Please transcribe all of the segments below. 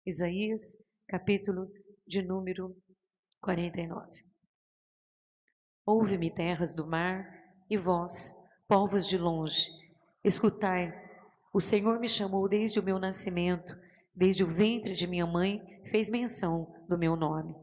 Isaías, capítulo de número 49. Ouve-me, terras do mar, e vós, povos de longe, escutai. O Senhor me chamou desde o meu nascimento, desde o ventre de minha mãe, fez menção do meu nome.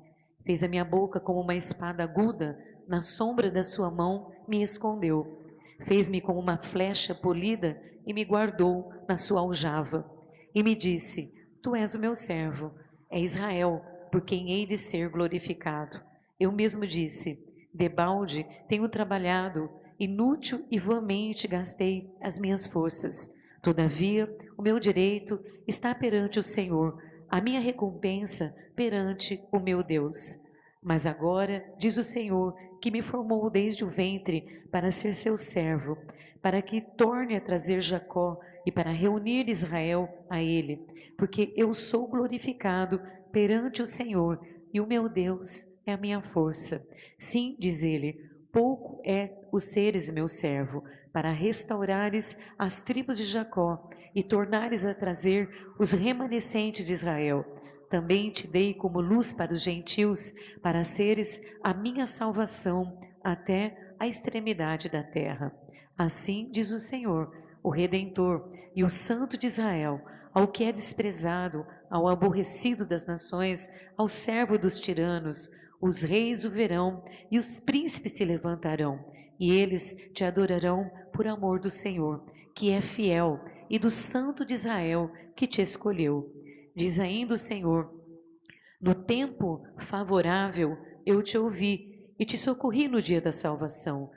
Fez a minha boca como uma espada aguda, na sombra da sua mão me escondeu. Fez-me como uma flecha polida e me guardou na sua aljava. E me disse: Tu és o meu servo, é Israel, por quem hei de ser glorificado. Eu mesmo disse: Debalde tenho trabalhado, inútil e vãmente gastei as minhas forças. Todavia, o meu direito está perante o Senhor, a minha recompensa perante o meu Deus. Mas agora, diz o Senhor, que me formou desde o ventre para ser seu servo, para que torne a trazer Jacó e para reunir Israel a ele, porque eu sou glorificado perante o Senhor e o meu Deus é a minha força. Sim, diz ele, pouco é o seres meu servo, para restaurares as tribos de Jacó e tornares a trazer os remanescentes de Israel. Também te dei como luz para os gentios, para seres a minha salvação até a extremidade da terra. Assim diz o Senhor, o Redentor e o Santo de Israel, ao que é desprezado, ao aborrecido das nações, ao servo dos tiranos. Os reis o verão e os príncipes se levantarão, e eles te adorarão por amor do Senhor, que é fiel, e do Santo de Israel, que te escolheu. Diz ainda o Senhor: No tempo favorável eu te ouvi e te socorri no dia da salvação.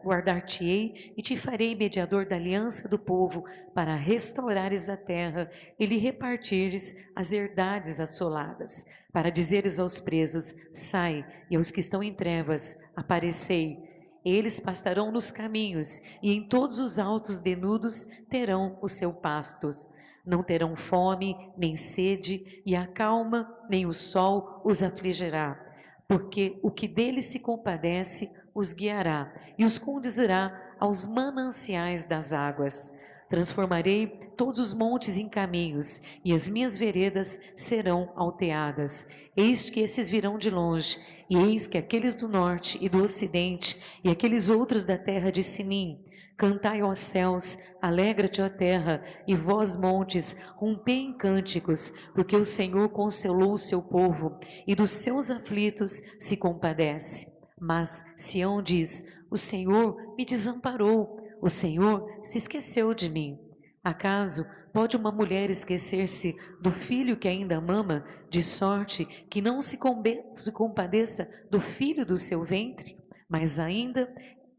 Guardar-te-ei e te farei mediador da aliança do povo, para restaurares a terra e lhe repartires as herdades assoladas, para dizeres aos presos: sai, e aos que estão em trevas: aparecei. Eles pastarão nos caminhos, e em todos os altos denudos terão o seu pastos. Não terão fome, nem sede, e a calma, nem o sol os afligirá, porque o que deles se compadece os guiará e os conduzirá aos mananciais das águas. Transformarei todos os montes em caminhos, e as minhas veredas serão alteadas. Eis que esses virão de longe, e eis que aqueles do norte e do ocidente, e aqueles outros da terra de Sinim. Cantai, ó céus, alegra-te, ó terra, e vós, montes, rompei em cânticos, porque o Senhor consolou o seu povo, e dos seus aflitos se compadece. Mas Sião diz: o Senhor me desamparou, o Senhor se esqueceu de mim. Acaso pode uma mulher esquecer-se do filho que ainda mama, de sorte que não se compadeça do filho do seu ventre? Mas ainda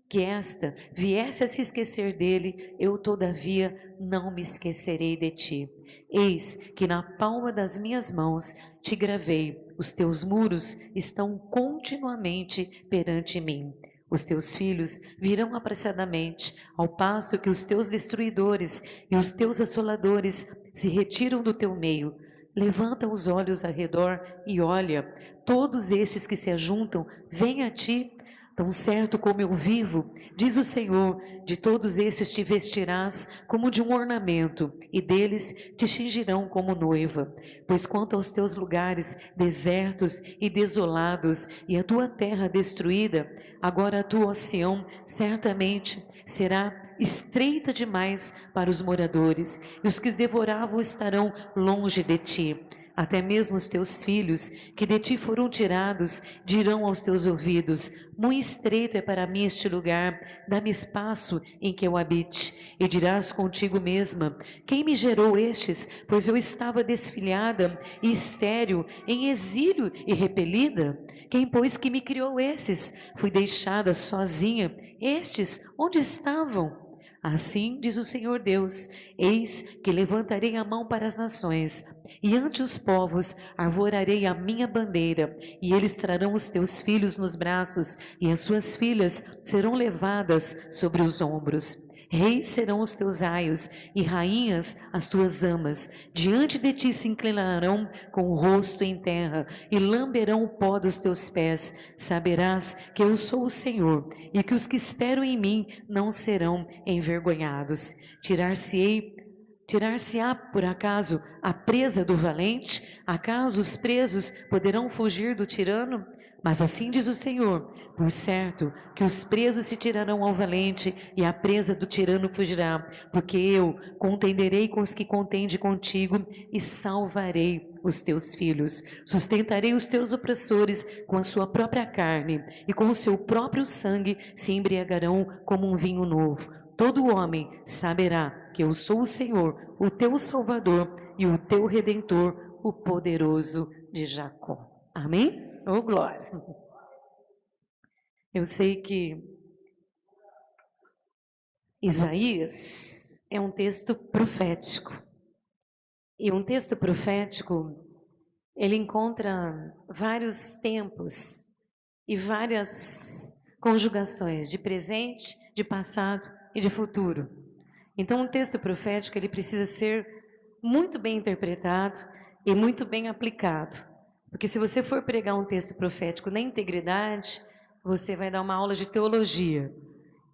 que esta viesse a se esquecer dele, eu todavia não me esquecerei de ti. Eis que na palma das minhas mãos te gravei, os teus muros estão continuamente perante mim. Os teus filhos virão apressadamente, ao passo que os teus destruidores e os teus assoladores se retiram do teu meio. Levanta os olhos ao redor e olha, todos esses que se ajuntam, vêm a ti. Tão certo como eu vivo, diz o Senhor, de todos estes te vestirás como de um ornamento, e deles te cingirão como noiva. Pois quanto aos teus lugares desertos e desolados, e a tua terra destruída, agora a tua Sião certamente será estreita demais para os moradores, e os que os devoravam estarão longe de ti. Até mesmo os teus filhos, que de ti foram tirados, dirão aos teus ouvidos: muito estreito é para mim este lugar, dá-me espaço em que eu habite. E dirás contigo mesma: quem me gerou estes? Pois eu estava desfilhada e estéril, em exílio e repelida. Quem, pois, que me criou esses? Fui deixada sozinha. Estes, onde estavam? Assim diz o Senhor Deus: eis que levantarei a mão para as nações, e ante os povos arvorarei a minha bandeira, e eles trarão os teus filhos nos braços, e as suas filhas serão levadas sobre os ombros. Reis serão os teus aios, e rainhas as tuas amas. Diante de ti se inclinarão com o rosto em terra, e lamberão o pó dos teus pés. Saberás que eu sou o Senhor, e que os que esperam em mim não serão envergonhados. Tirar-se-á, por acaso, a presa do valente? Acaso os presos poderão fugir do tirano? Mas assim diz o Senhor: por certo que os presos se tirarão ao valente e a presa do tirano fugirá, porque eu contenderei com os que contendem contigo e salvarei os teus filhos. Sustentarei os teus opressores com a sua própria carne e com o seu próprio sangue se embriagarão como um vinho novo. Todo homem saberá que eu sou o Senhor, o teu Salvador e o teu Redentor, o poderoso de Jacó. Amém? Oh, glória! Eu sei que Isaías é um texto profético. E um texto profético, ele encontra vários tempos e várias conjugações de presente, de passado e de futuro. Então, um texto profético, ele precisa ser muito bem interpretado e muito bem aplicado. Porque se você for pregar um texto profético na integridade, você vai dar uma aula de teologia.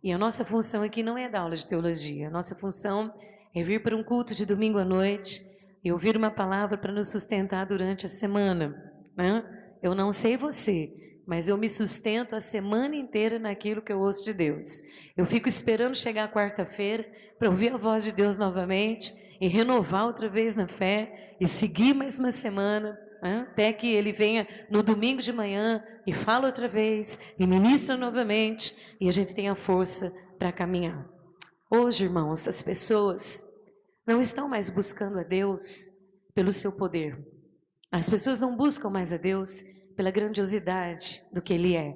E a nossa função aqui não é dar aula de teologia. A nossa função é vir para um culto de domingo à noite e ouvir uma palavra para nos sustentar durante a semana, né? Eu não sei você, mas eu me sustento a semana inteira naquilo que eu ouço de Deus. Eu fico esperando chegar a quarta-feira para ouvir a voz de Deus novamente e renovar outra vez na fé e seguir mais uma semana, né? Até que Ele venha no domingo de manhã e fala outra vez e ministra novamente e a gente tenha força para caminhar. Hoje, irmãos, as pessoas não estão mais buscando a Deus pelo seu poder. As pessoas não buscam mais a Deus pela grandiosidade do que Ele é.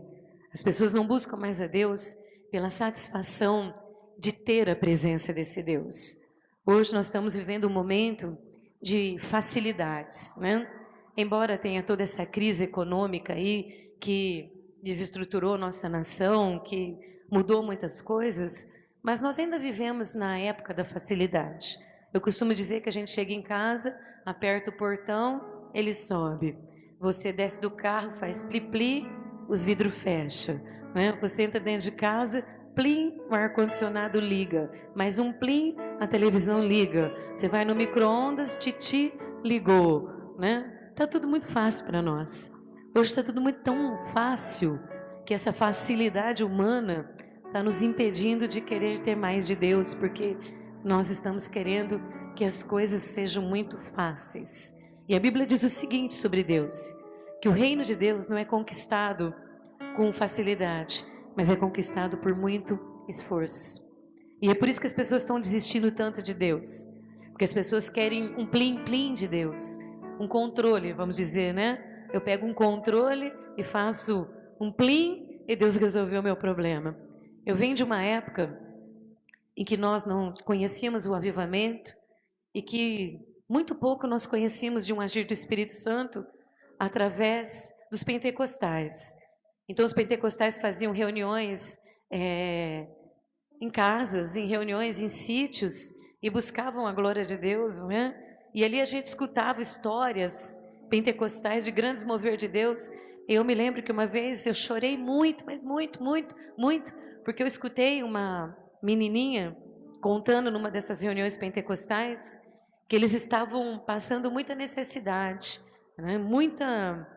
As pessoas não buscam mais a Deus pela satisfação de ter a presença desse Deus. Hoje nós estamos vivendo um momento de facilidades, né? Embora tenha toda essa crise econômica aí que desestruturou nossa nação, que mudou muitas coisas, mas nós ainda vivemos na época da facilidade. Eu costumo dizer que a gente chega em casa, aperta o portão, ele sobe. Você desce do carro, faz pli-pli, os vidros fecham, né? Você entra dentro de casa, plim, o ar-condicionado liga. Mais um plim, a televisão liga. Você vai no micro-ondas, titi, ligou, né? Tá tudo muito fácil para nós. Hoje está tudo muito tão fácil que essa facilidade humana está nos impedindo de querer ter mais de Deus, porque nós estamos querendo que as coisas sejam muito fáceis. E a Bíblia diz o seguinte sobre Deus, que o reino de Deus não é conquistado com facilidade, mas é conquistado por muito esforço. E é por isso que as pessoas estão desistindo tanto de Deus, porque as pessoas querem um plim-plim de Deus, um controle, vamos dizer, né? Eu pego um controle e faço um plim e Deus resolveu o meu problema. Eu venho de uma época em que nós não conhecíamos o avivamento e que muito pouco nós conhecíamos de um agir do Espírito Santo através dos pentecostais. Então, os pentecostais faziam reuniões em casas, em reuniões em sítios e buscavam a glória de Deus, né? E ali a gente escutava histórias pentecostais de grandes mover de Deus. Eu me lembro que uma vez eu chorei muito, mas muito, muito, muito, porque eu escutei uma menininha contando numa dessas reuniões pentecostais que eles estavam passando muita necessidade, né? Muita,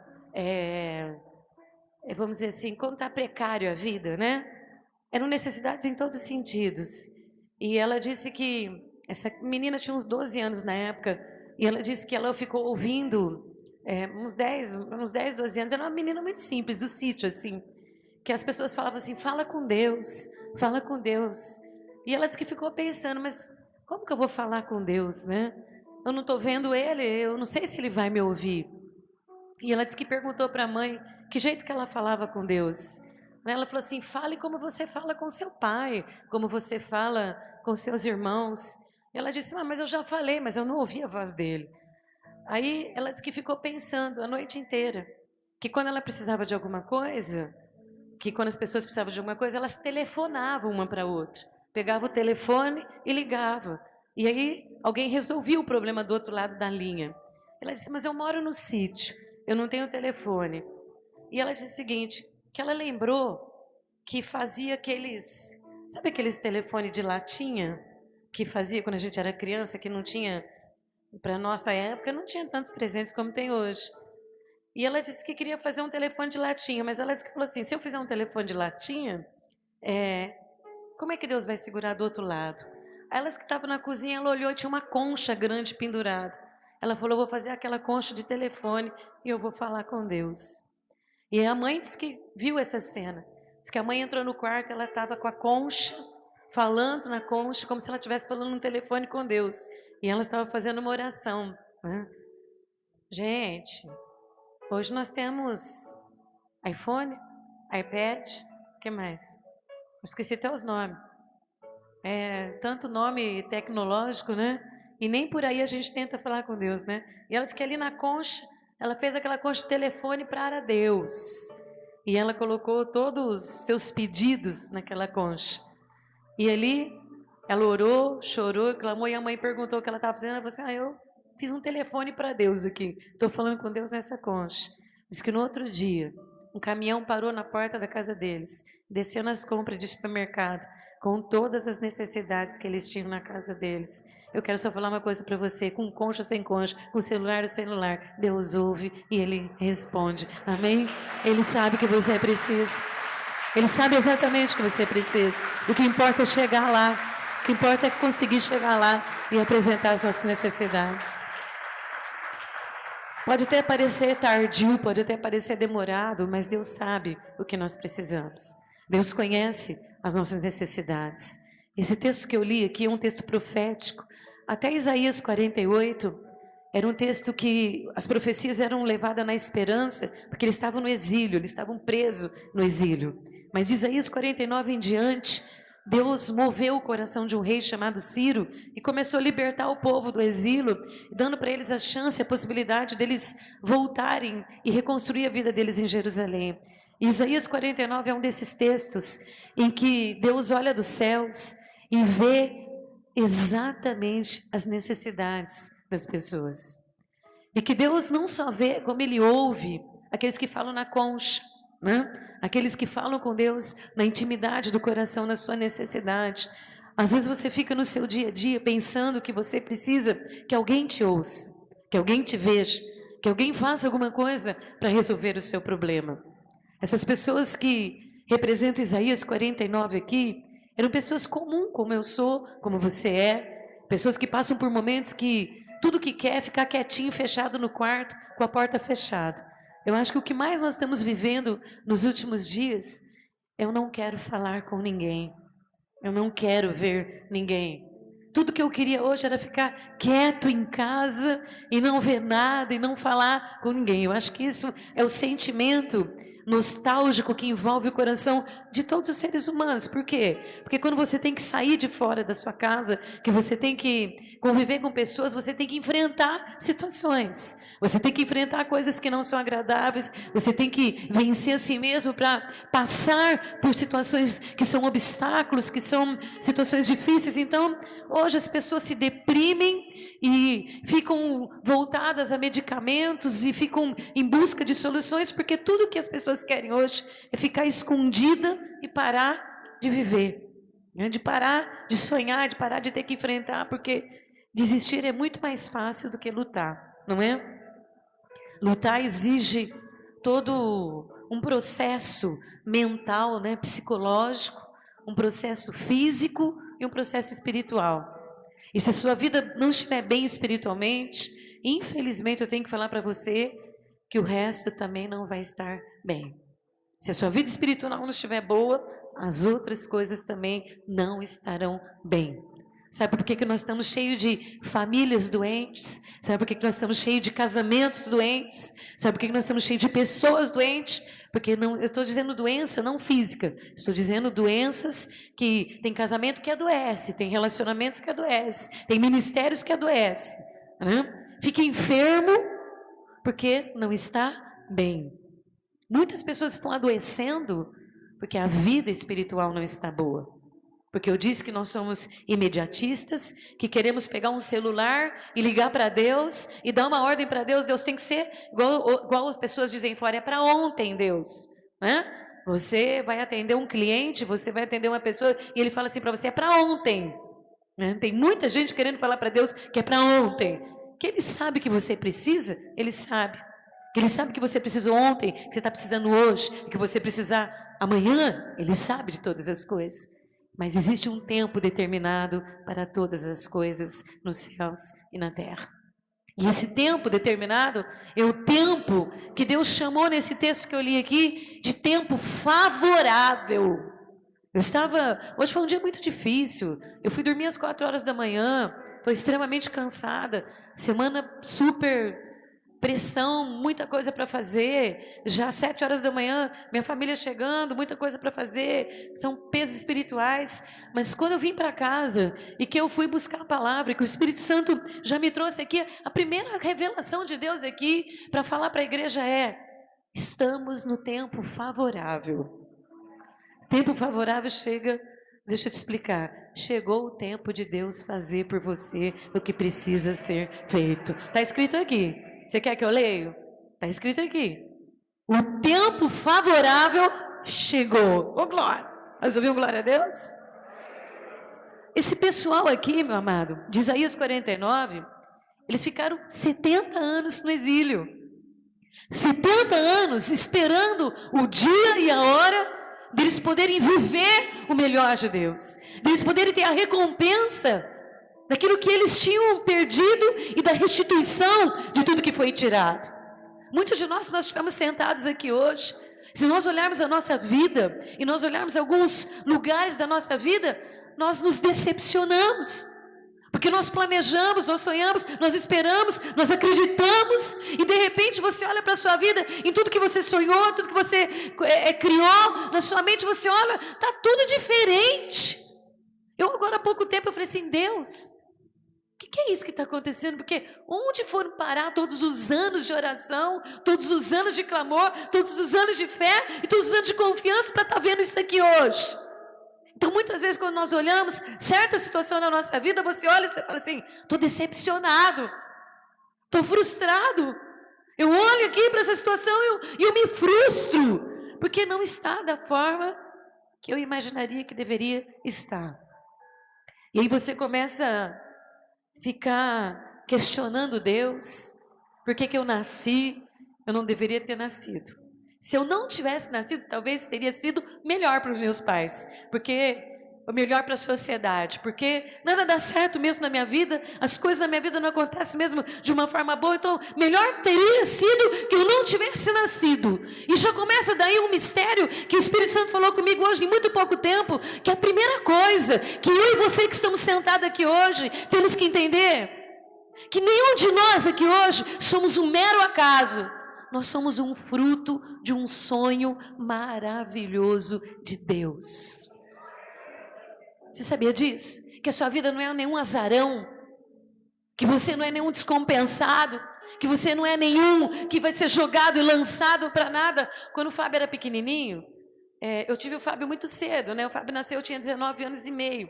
vamos dizer assim, como está precário a vida, né? Eram necessidades em todos os sentidos. E ela disse que essa menina tinha uns 12 anos na época, e ela disse que ela ficou ouvindo uns 10, 12 anos. Era uma menina muito simples, do sítio, assim, que as pessoas falavam assim, fala com Deus, fala com Deus. E ela disse que ficou pensando, mas como que eu vou falar com Deus, né? Eu não estou vendo Ele, eu não sei se Ele vai me ouvir. E ela disse que perguntou para a mãe que jeito que ela falava com Deus. Ela falou assim, fale como você fala com seu pai, como você fala com seus irmãos. E ela disse, mas eu já falei, mas eu não ouvi a voz dele. Aí ela disse que ficou pensando a noite inteira, que quando ela precisava de alguma coisa, que quando as pessoas precisavam de alguma coisa, elas telefonavam uma para a outra. Pegava o telefone e ligava. E aí alguém resolvia o problema do outro lado da linha. Ela disse, mas eu moro no sítio, eu não tenho telefone. E ela disse o seguinte, que ela lembrou que fazia aqueles, sabe aqueles telefones de latinha? que fazia quando a gente era criança, que não tinha, para nossa época, não tinha tantos presentes como tem hoje. E ela disse que queria fazer um telefone de latinha, mas ela disse que falou assim, se eu fizer um telefone de latinha, como é que Deus vai segurar do outro lado? Aí ela disse que estava na cozinha, ela olhou e tinha uma concha grande pendurada. Ela falou, vou fazer aquela concha de telefone e eu vou falar com Deus. E a mãe disse que viu essa cena. Diz que a mãe entrou no quarto, ela estava com a concha, falando na concha, como se ela estivesse falando no telefone com Deus. E ela estava fazendo uma oração, né? Gente, hoje nós temos iPhone, iPad, o que mais? Eu esqueci até os nomes. Tanto nome tecnológico, né? E nem por aí a gente tenta falar com Deus, né? E ela disse que ali na concha, ela fez aquela concha de telefone para Deus. E ela colocou todos os seus pedidos naquela concha. E ali, ela orou, chorou, clamou, e a mãe perguntou o que ela estava fazendo. Ela falou assim, eu fiz um telefone para Deus aqui. Estou falando com Deus nessa concha. Diz que no outro dia, um caminhão parou na porta da casa deles, descendo as compras de supermercado, com todas as necessidades que eles tinham na casa deles. Eu quero só falar uma coisa para você, com concha ou sem concha, com celular ou celular, Deus ouve e Ele responde. Amém? Ele sabe que você precisa. Ele sabe exatamente o que você precisa. O que importa é chegar lá. O que importa é conseguir chegar lá e apresentar as suas necessidades. Pode até parecer tardio, pode até parecer demorado, mas Deus sabe o que nós precisamos. Deus conhece as nossas necessidades. Esse texto que eu li aqui é um texto profético. Até Isaías 48, era um texto que as profecias eram levadas na esperança, porque eles estavam no exílio, eles estavam presos no exílio. Mas de Isaías 49 em diante, Deus moveu o coração de um rei chamado Ciro e começou a libertar o povo do exílio, dando para eles a chance, a possibilidade deles voltarem e reconstruir a vida deles em Jerusalém. Isaías 49 é um desses textos em que Deus olha dos céus e vê exatamente as necessidades das pessoas. E que Deus não só vê, como Ele ouve aqueles que falam na concha, né? Aqueles que falam com Deus na intimidade do coração, na sua necessidade. Às vezes você fica no seu dia a dia pensando que você precisa que alguém te ouça, que alguém te veja, que alguém faça alguma coisa para resolver o seu problema. Essas pessoas que representam Isaías 49 aqui, eram pessoas comuns, como eu sou, como você é, pessoas que passam por momentos que tudo que quer é ficar quietinho, fechado no quarto, com a porta fechada. Eu acho que o que mais nós estamos vivendo nos últimos dias, eu não quero falar com ninguém, eu não quero ver ninguém. Tudo que eu queria hoje era ficar quieto em casa e não ver nada e não falar com ninguém. Eu acho que isso é o sentimento nostálgico que envolve o coração de todos os seres humanos. Por quê? Porque quando você tem que sair de fora da sua casa, que você tem que conviver com pessoas, você tem que enfrentar situações. Você tem que enfrentar coisas que não são agradáveis, você tem que vencer a si mesmo para passar por situações que são obstáculos, que são situações difíceis. Então, hoje as pessoas se deprimem e ficam voltadas a medicamentos e ficam em busca de soluções, porque tudo que as pessoas querem hoje é ficar escondida e parar de viver, né? De parar de sonhar, de parar de ter que enfrentar, porque desistir é muito mais fácil do que lutar, não é? Lutar exige todo um processo mental, né, psicológico, um processo físico e um processo espiritual. E se a sua vida não estiver bem espiritualmente, infelizmente eu tenho que falar para você que o resto também não vai estar bem. Se a sua vida espiritual não estiver boa, as outras coisas também não estarão bem. Sabe por que nós estamos cheios de famílias doentes? Sabe por que nós estamos cheios de casamentos doentes? Sabe por que nós estamos cheios de pessoas doentes? Porque não, eu estou dizendo doença não física, estou dizendo doenças que tem casamento que adoece, tem relacionamentos que adoece, tem ministérios que adoece, né? Fica enfermo porque não está bem. Muitas pessoas estão adoecendo porque a vida espiritual não está boa. Porque eu disse que nós somos imediatistas, que queremos pegar um celular e ligar para Deus e dar uma ordem para Deus. Deus tem que ser igual as pessoas dizem fora, é para ontem, Deus, né? Você vai atender um cliente, você vai atender uma pessoa e ele fala assim para você, é para ontem. né? Tem muita gente querendo falar para Deus que é para ontem. Que Ele sabe que você precisa, Ele sabe. Que Ele sabe que você precisa ontem, que você está precisando hoje, que você precisar amanhã. Ele sabe de todas as coisas. Mas existe um tempo determinado para todas as coisas nos céus e na terra. E esse tempo determinado é o tempo que Deus chamou nesse texto que eu li aqui de tempo favorável. Hoje foi um dia muito difícil, eu fui dormir às 4 horas da manhã, estou extremamente cansada, semana super pressão, muita coisa para fazer, já às 7 horas da manhã, minha família chegando, muita coisa para fazer, são pesos espirituais, mas quando eu vim para casa e que eu fui buscar a palavra, que o Espírito Santo já me trouxe aqui, a primeira revelação de Deus aqui para falar para a igreja é: estamos no tempo favorável. Tempo favorável chega, deixa eu te explicar, chegou o tempo de Deus fazer por você o que precisa ser feito. Está escrito aqui. Você quer que eu leia? Está escrito aqui. O tempo favorável chegou. Ô, glória! Mas ouviu glória a Deus? Esse pessoal aqui, meu amado, de Isaías 49, eles ficaram 70 anos no exílio. 70 anos esperando o dia e a hora deles poderem viver o melhor de Deus. Deles poderem ter a recompensa daquilo que eles tinham perdido e da restituição de tudo que foi tirado. Muitos de nós estivemos sentados aqui hoje, se nós olharmos a nossa vida e nós olharmos alguns lugares da nossa vida, nós nos decepcionamos, porque nós planejamos, nós sonhamos, nós esperamos, nós acreditamos, e de repente você olha para a sua vida, em tudo que você sonhou, tudo que você criou, na sua mente você olha, está tudo diferente. Eu agora há pouco tempo eu falei assim: Deus, o que é isso que está acontecendo? Porque onde foram parar todos os anos de oração, todos os anos de clamor, todos os anos de fé e todos os anos de confiança para estar vendo isso aqui hoje? Então muitas vezes quando nós olhamos certa situação na nossa vida, você olha e você fala assim: estou decepcionado, estou frustrado, eu olho aqui para essa situação e eu me frustro, porque não está da forma que eu imaginaria que deveria estar. E aí você começa a ficar questionando Deus: por que eu nasci? Eu não deveria ter nascido. Se eu não tivesse nascido, talvez teria sido melhor para os meus pais, porque melhor para a sociedade, porque nada dá certo mesmo na minha vida, as coisas na minha vida não acontecem mesmo de uma forma boa, então melhor teria sido que eu não tivesse nascido. E já começa daí um mistério que o Espírito Santo falou comigo hoje em muito pouco tempo, que a primeira coisa que eu e você que estamos sentados aqui hoje temos que entender, que nenhum de nós aqui hoje somos um mero acaso. Nós somos um fruto de um sonho maravilhoso de Deus. Você sabia disso? Que a sua vida não é nenhum azarão, que você não é nenhum descompensado, que você não é nenhum que vai ser jogado e lançado para nada. Quando o Fábio era pequenininho, eu tive o Fábio muito cedo, né? O Fábio nasceu, eu tinha 19 anos e meio.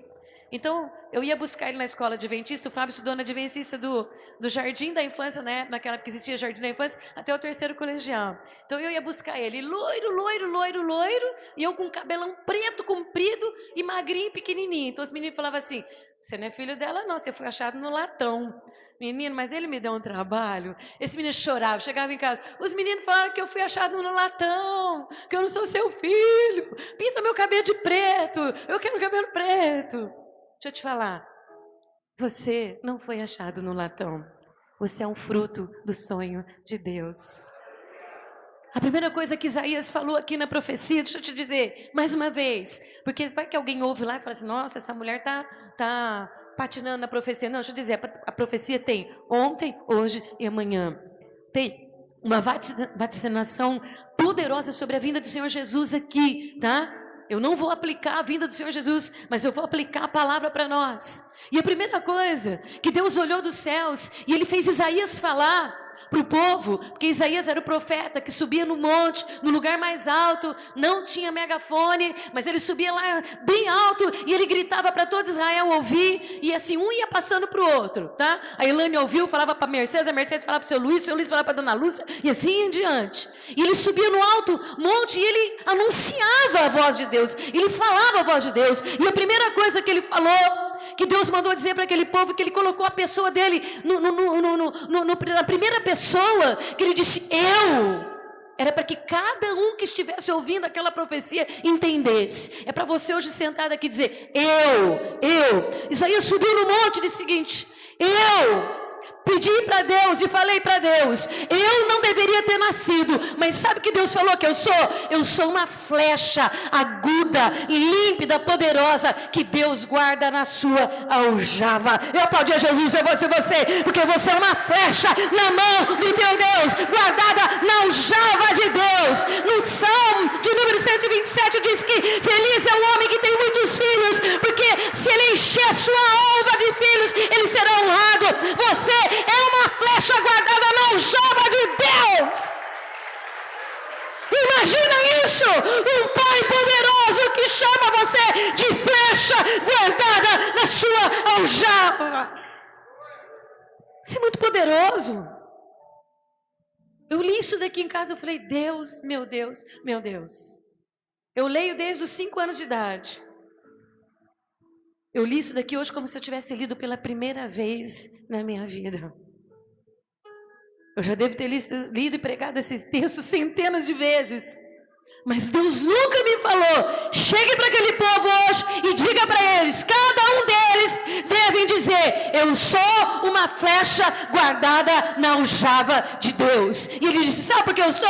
Então, eu ia buscar ele na escola adventista. O Fábio estudou na adventista do jardim da infância, né? Naquela época existia jardim da infância, até o 3º colegial. Então, eu ia buscar ele, loiro, e eu com cabelão preto, comprido, e magrinho, pequenininho. Então, os meninos falavam assim: você não é filho dela não, você foi achado no latão. Menino, mas ele me deu um trabalho. Esse menino chorava, chegava em casa: os meninos falaram que eu fui achado no latão, que eu não sou seu filho, pinta meu cabelo de preto, eu quero cabelo preto. Deixa eu te falar, você não foi achado no latão, você é um fruto do sonho de Deus. A primeira coisa que Isaías falou aqui na profecia, deixa eu te dizer, mais uma vez, porque vai que alguém ouve lá e fala assim: nossa, essa mulher tá patinando na profecia. Não, deixa eu dizer, a profecia tem ontem, hoje e amanhã. Tem uma vaticinação poderosa sobre a vinda do Senhor Jesus aqui, tá? Eu não vou aplicar a vinda do Senhor Jesus, mas eu vou aplicar a palavra para nós. E a primeira coisa, que Deus olhou dos céus e Ele fez Isaías falar para o povo, porque Isaías era o profeta que subia no monte, no lugar mais alto, não tinha megafone, mas ele subia lá bem alto e ele gritava para todo Israel ouvir, e assim um ia passando para o outro, tá? A Elane ouviu, falava para a Mercedes falava para o seu Luiz falava para a dona Lúcia, e assim em diante. E ele subia no alto monte e ele anunciava a voz de Deus, ele falava a voz de Deus, e a primeira coisa que ele falou, que Deus mandou dizer para aquele povo, que Ele colocou a pessoa dele na primeira pessoa, que Ele disse, eu. Era para que cada um que estivesse ouvindo aquela profecia entendesse. É para você hoje sentado aqui dizer, eu. Isaías subiu no monte e disse o seguinte, eu pedi para Deus e falei para Deus, eu não deveria ter nascido, mas sabe o que Deus falou que eu sou? Eu sou uma flecha aguda, límpida, poderosa, que Deus guarda na sua aljava. Eu aplaudi a Jesus, eu vou ser você, porque você é uma flecha na mão do teu Deus, guardada na aljava de Deus. No Salmo de número 127 diz que feliz é o homem que tem muitos filhos, porque se ele encher a sua alva de filhos, ele será honrado. Você é uma flecha guardada na aljava de Deus. Imagina isso, um Pai poderoso que chama você de flecha guardada na sua aljava. Isso é muito poderoso. Eu li isso daqui em casa, eu falei, Deus, meu Deus, meu Deus. Eu leio desde os 5 anos de idade. Eu li isso daqui hoje como se eu tivesse lido pela primeira vez na minha vida. Eu já devo ter lido e pregado esse texto centenas de vezes. Mas Deus nunca me falou, chegue para aquele povo hoje e diga para eles, cada um deles devem dizer, eu sou uma flecha guardada na aljava de Deus. E ele disse, sabe por que eu sou?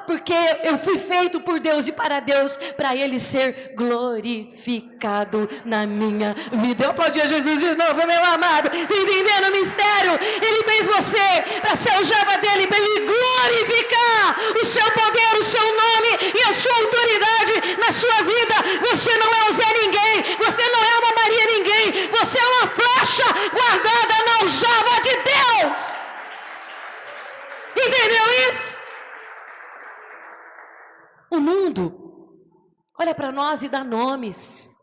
Porque eu fui feito por Deus e para Deus, para Ele ser glorificado na minha vida. Eu aplaudi a Jesus de novo, meu amado, entendendo o mistério? Ele fez você para ser aljava dele, para Ele glorificar o seu poder, o seu nome e a sua autoridade na sua vida. Você não é um Zé Ninguém, você não é uma Maria Ninguém, você é uma flecha guardada na aljava de Deus. Entendeu isso? O mundo olha para nós e dá nomes: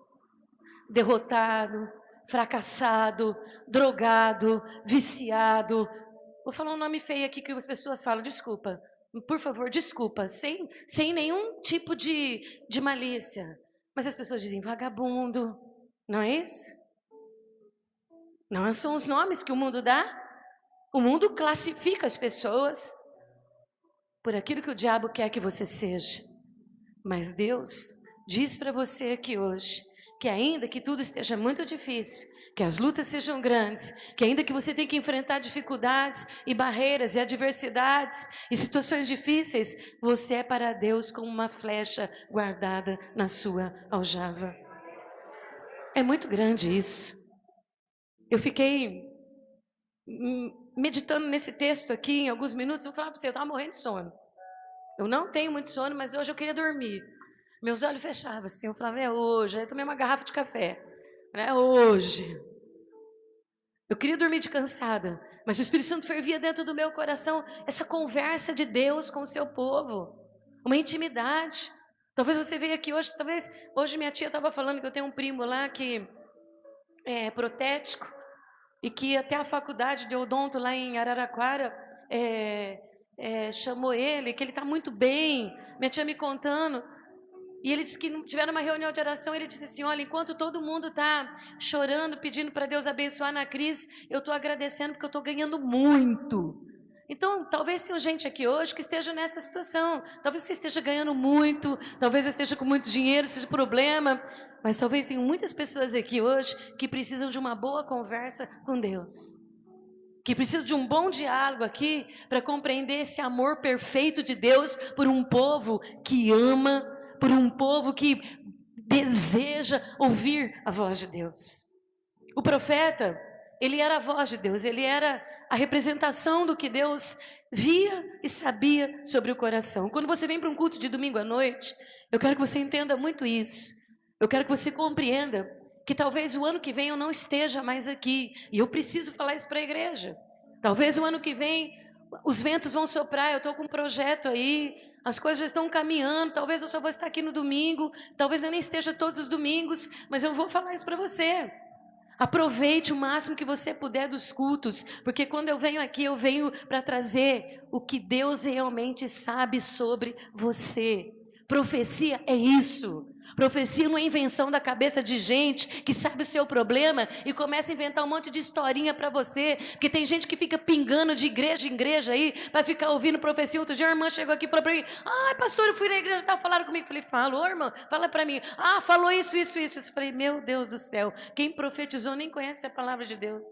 derrotado, fracassado, drogado, viciado. Vou falar um nome feio aqui que as pessoas falam, desculpa, por favor, desculpa, sem nenhum tipo de malícia. Mas as pessoas dizem vagabundo, não é isso? Não são os nomes que o mundo dá? O mundo classifica as pessoas por aquilo que o diabo quer que você seja. Mas Deus diz para você aqui hoje, que ainda que tudo esteja muito difícil, que as lutas sejam grandes, que ainda que você tenha que enfrentar dificuldades e barreiras e adversidades e situações difíceis, você é para Deus como uma flecha guardada na sua aljava. É muito grande isso. Eu fiquei meditando nesse texto aqui em alguns minutos. Eu falava para você, eu estava morrendo de sono. Eu não tenho muito sono, mas hoje eu queria dormir. Meus olhos fechavam assim, eu falava, é hoje. Aí eu tomei uma garrafa de café. É hoje. Eu queria dormir de cansada, mas o Espírito Santo fervia dentro do meu coração essa conversa de Deus com o seu povo. Uma intimidade. Talvez você veio aqui hoje, talvez hoje minha tia estava falando que eu tenho um primo lá que é protético e que até a faculdade de odonto lá em Araraquara chamou ele, que ele está muito bem. Minha tia me contando. E ele disse que tiveram uma reunião de oração, ele disse assim, olha, enquanto todo mundo está chorando, pedindo para Deus abençoar na crise, eu estou agradecendo porque eu estou ganhando muito. Então, talvez tenha gente aqui hoje que esteja nessa situação. Talvez você esteja ganhando muito, talvez você esteja com muito dinheiro, seja problema. Mas talvez tenham muitas pessoas aqui hoje que precisam de uma boa conversa com Deus. Que precisam de um bom diálogo aqui para compreender esse amor perfeito de Deus por um povo que ama, por um povo que deseja ouvir a voz de Deus. O profeta, ele era a voz de Deus, ele era a representação do que Deus via e sabia sobre o coração. Quando você vem para um culto de domingo à noite, eu quero que você entenda muito isso. Eu quero que você compreenda que talvez o ano que vem eu não esteja mais aqui, e eu preciso falar isso para a igreja. Talvez o ano que vem os ventos vão soprar, eu estou com um projeto aí, as coisas já estão caminhando, talvez eu só vou estar aqui no domingo, talvez eu nem esteja todos os domingos, mas eu vou falar isso para você. Aproveite o máximo que você puder dos cultos, porque quando eu venho aqui, eu venho para trazer o que Deus realmente sabe sobre você. Profecia é isso. Profecia não é invenção da cabeça de gente que sabe o seu problema e começa a inventar um monte de historinha para você, porque tem gente que fica pingando de igreja em igreja aí, para ficar ouvindo profecia. Outro dia a irmã chegou aqui e falou para mim: ai, pastor, eu fui na igreja e tal, falaram comigo. Falei: falou, irmã, fala para mim. Ah, falou isso. Eu falei: meu Deus do céu, quem profetizou nem conhece a palavra de Deus.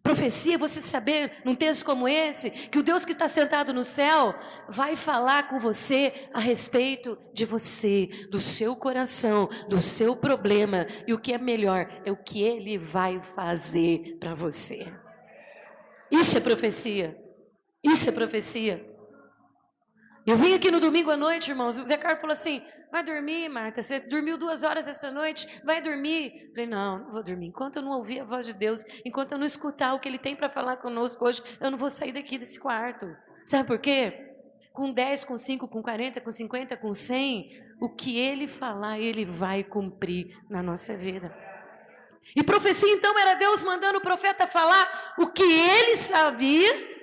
Profecia, você saber, num texto como esse, que o Deus que está sentado no céu vai falar com você a respeito de você, do seu coração, do seu problema, e o que é melhor, é o que Ele vai fazer para você. Isso é profecia, isso é profecia. Eu vim aqui no domingo à noite, irmãos, o Zé Carlos falou assim: vai dormir, Marta, você dormiu 2 horas essa noite, vai dormir. Eu falei: não vou dormir, enquanto eu não ouvir a voz de Deus, enquanto eu não escutar o que Ele tem para falar conosco hoje, eu não vou sair daqui desse quarto. Sabe por quê? Com 10, com 5, com 40, com 50, com 100, o que Ele falar, Ele vai cumprir na nossa vida. E profecia então era Deus mandando o profeta falar o que ele sabia,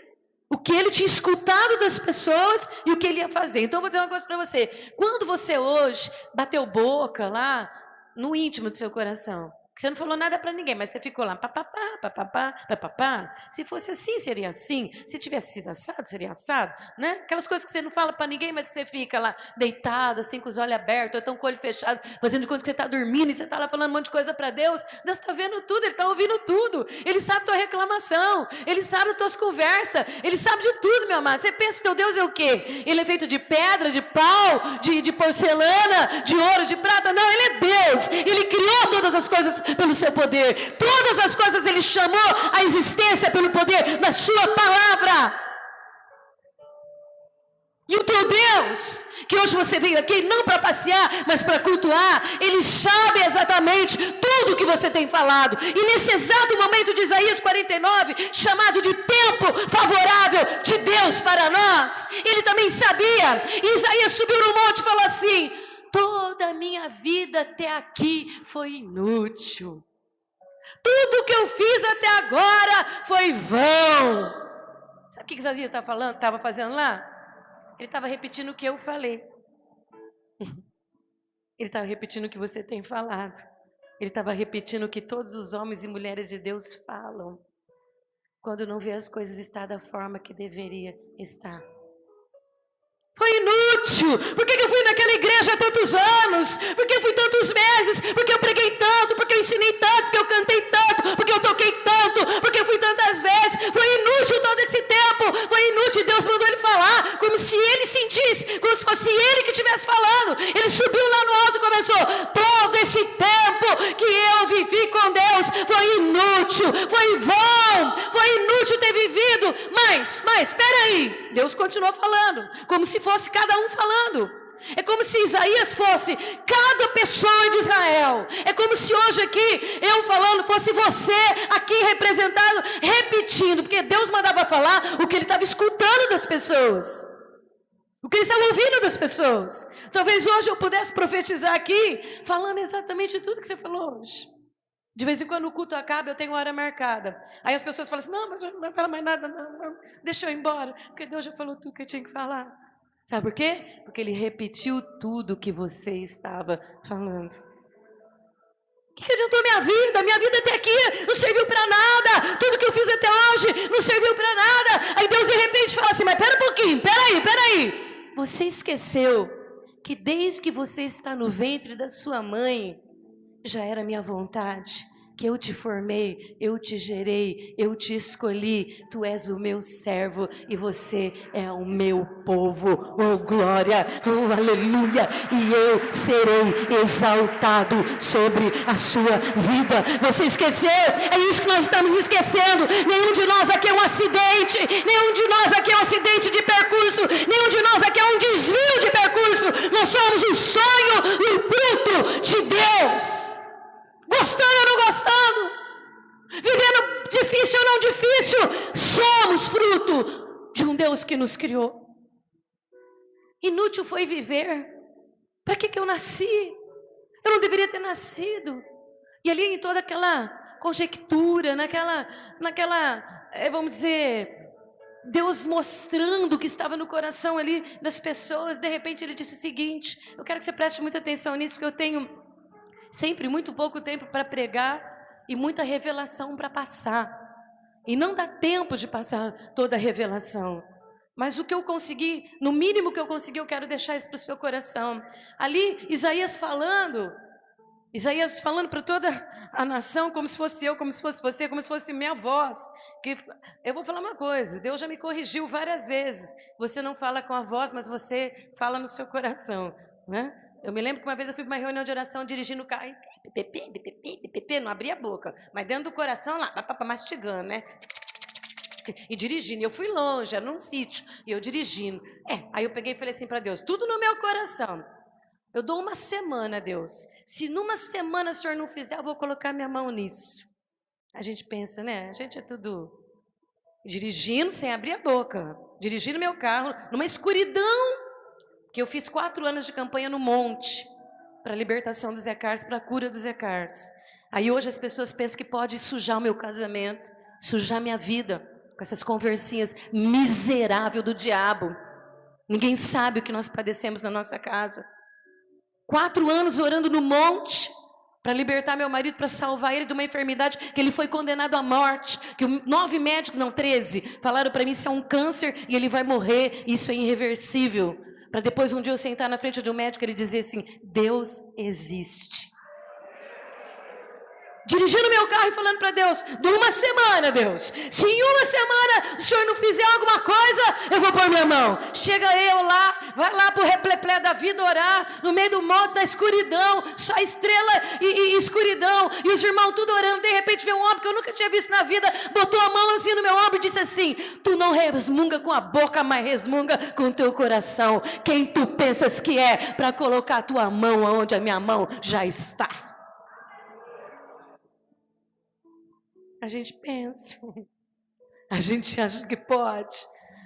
o que ele tinha escutado das pessoas e o que ele ia fazer. Então eu vou dizer uma coisa para você: quando você hoje bateu boca lá no íntimo do seu coração, que você não falou nada para ninguém, mas você ficou lá, papapá, papapá, papapá. Se fosse assim, seria assim. Se tivesse sido assado, seria assado, né? Aquelas coisas que você não fala para ninguém, mas que você fica lá deitado, assim, com os olhos abertos, ou então com o olho fechado, fazendo de conta que você está dormindo, e você está lá falando um monte de coisa para Deus. Deus está vendo tudo, Ele está ouvindo tudo. Ele sabe a tua reclamação, Ele sabe as tuas conversas, Ele sabe de tudo, meu amado. Você pensa que teu Deus é o quê? Ele é feito de pedra, de pau, de porcelana, de ouro, de prata? Não, Ele é Deus. Ele criou todas as coisas pelo seu poder. Todas as coisas Ele chamou à existência pelo poder da sua palavra. E o teu Deus, que hoje você veio aqui não para passear, mas para cultuar, Ele sabe exatamente tudo o que você tem falado. E nesse exato momento de Isaías 49, chamado de tempo favorável de Deus para nós, Ele também sabia. E Isaías subiu no monte e falou assim: toda a minha vida até aqui foi inútil. Tudo que eu fiz até agora foi vão. Sabe o que Isaías estava fazendo lá? Ele estava repetindo o que eu falei. Ele estava repetindo o que você tem falado. Ele estava repetindo o que todos os homens e mulheres de Deus falam, quando não vê as coisas estar da forma que deveria estar. Foi inútil. Por que eu fui naquela igreja há tantos anos? Por que eu fui tantos meses? Porque eu preguei tanto? Porque eu ensinei tanto? Porque eu cantei tanto? Porque eu toquei tanto? Porque eu fui tantas vezes? Foi inútil todo esse tempo. Foi inútil. Deus mandou ele falar como se ele sentisse, como se fosse ele que estivesse falando. Ele subiu lá no alto e começou: todo esse tempo que eu vivi com Deus foi inútil, foi vão, foi inútil ter vivido. Mas, espera aí. Deus continuou falando, como se fosse cada um falando. É como se Isaías fosse cada pessoa de Israel. É como se hoje aqui, eu falando, fosse você aqui representado, repetindo. Porque Deus mandava falar o que ele estava escutando das pessoas, o que ele estava ouvindo das pessoas. Talvez hoje eu pudesse profetizar aqui, falando exatamente tudo que você falou hoje. De vez em quando o culto acaba, eu tenho hora marcada. Aí as pessoas falam assim: não, mas eu não vai falar mais nada, não, deixa eu ir embora, porque Deus já falou tudo que eu tinha que falar. Sabe por quê? Porque Ele repetiu tudo que você estava falando. O que adiantou minha vida? Minha vida até aqui não serviu para nada. Tudo que eu fiz até hoje não serviu para nada. Aí Deus de repente fala assim: mas pera um pouquinho, pera aí. Você esqueceu que desde que você está no ventre da sua mãe, já era minha vontade, que eu te formei, eu te gerei, eu te escolhi. Tu és o meu servo e você é o meu povo. Oh glória, oh aleluia. E eu serei exaltado sobre a sua vida. Você esqueceu? É isso que nós estamos esquecendo. Nenhum de nós aqui é um acidente, nenhum de nós aqui é um acidente de percurso, nenhum de nós aqui é um desvio de percurso. Nós somos o sonho e o fruto de Deus. Gostando ou não gostando, vivendo difícil ou não difícil, somos fruto de um Deus que nos criou. Inútil foi viver. Para que eu nasci? Eu não deveria ter nascido. E ali em toda aquela conjectura, naquela, vamos dizer, Deus mostrando o que estava no coração ali das pessoas. De repente ele disse o seguinte, eu quero que você preste muita atenção nisso, porque eu tenho sempre muito pouco tempo para pregar e muita revelação para passar. E não dá tempo de passar toda a revelação. Mas o que eu consegui, no mínimo que eu consegui, eu quero deixar isso para o seu coração. Ali, Isaías falando para toda a nação, como se fosse eu, como se fosse você, como se fosse minha voz. Que eu vou falar uma coisa, Deus já me corrigiu várias vezes. Você não fala com a voz, mas você fala no seu coração, né? Eu me lembro que uma vez eu fui para uma reunião de oração dirigindo o carro, não abria a boca, mas dentro do coração lá, mastigando, né? E dirigindo, eu fui longe, era num sítio, e eu dirigindo. Aí eu peguei e falei assim para Deus, tudo no meu coração. Eu dou uma semana, Deus. Se numa semana o Senhor não fizer, eu vou colocar minha mão nisso. A gente pensa, né? A gente é tudo dirigindo sem abrir a boca. Dirigindo meu carro, numa escuridão. Que eu fiz 4 anos de campanha no monte. Para a libertação do Zé Carlos, para a cura do Zé Carlos. Aí hoje as pessoas pensam que pode sujar o meu casamento. Sujar minha vida. Com essas conversinhas miseráveis do diabo. Ninguém sabe o que nós padecemos na nossa casa. 4 anos orando no monte para libertar meu marido, para salvar ele de uma enfermidade que ele foi condenado à morte, que 9 médicos, não, 13, falaram para mim, isso é um câncer e ele vai morrer, isso é irreversível. Para depois um dia eu sentar na frente de um médico e ele dizer assim, Deus existe. Dirigindo meu carro e falando para Deus, de uma semana, Deus, se em uma semana o Senhor não fizer alguma coisa, eu vou pôr minha mão. Chega eu lá, vai lá para o repleplé da vida orar, no meio do monte, na escuridão, só estrela e escuridão, e os irmãos tudo orando, de repente vem um homem que eu nunca tinha visto na vida, botou a mão assim no meu ombro e disse assim, tu não resmunga com a boca, mas resmunga com o teu coração. Quem tu pensas que é para colocar a tua mão onde a minha mão já está? A gente pensa, a gente acha que pode,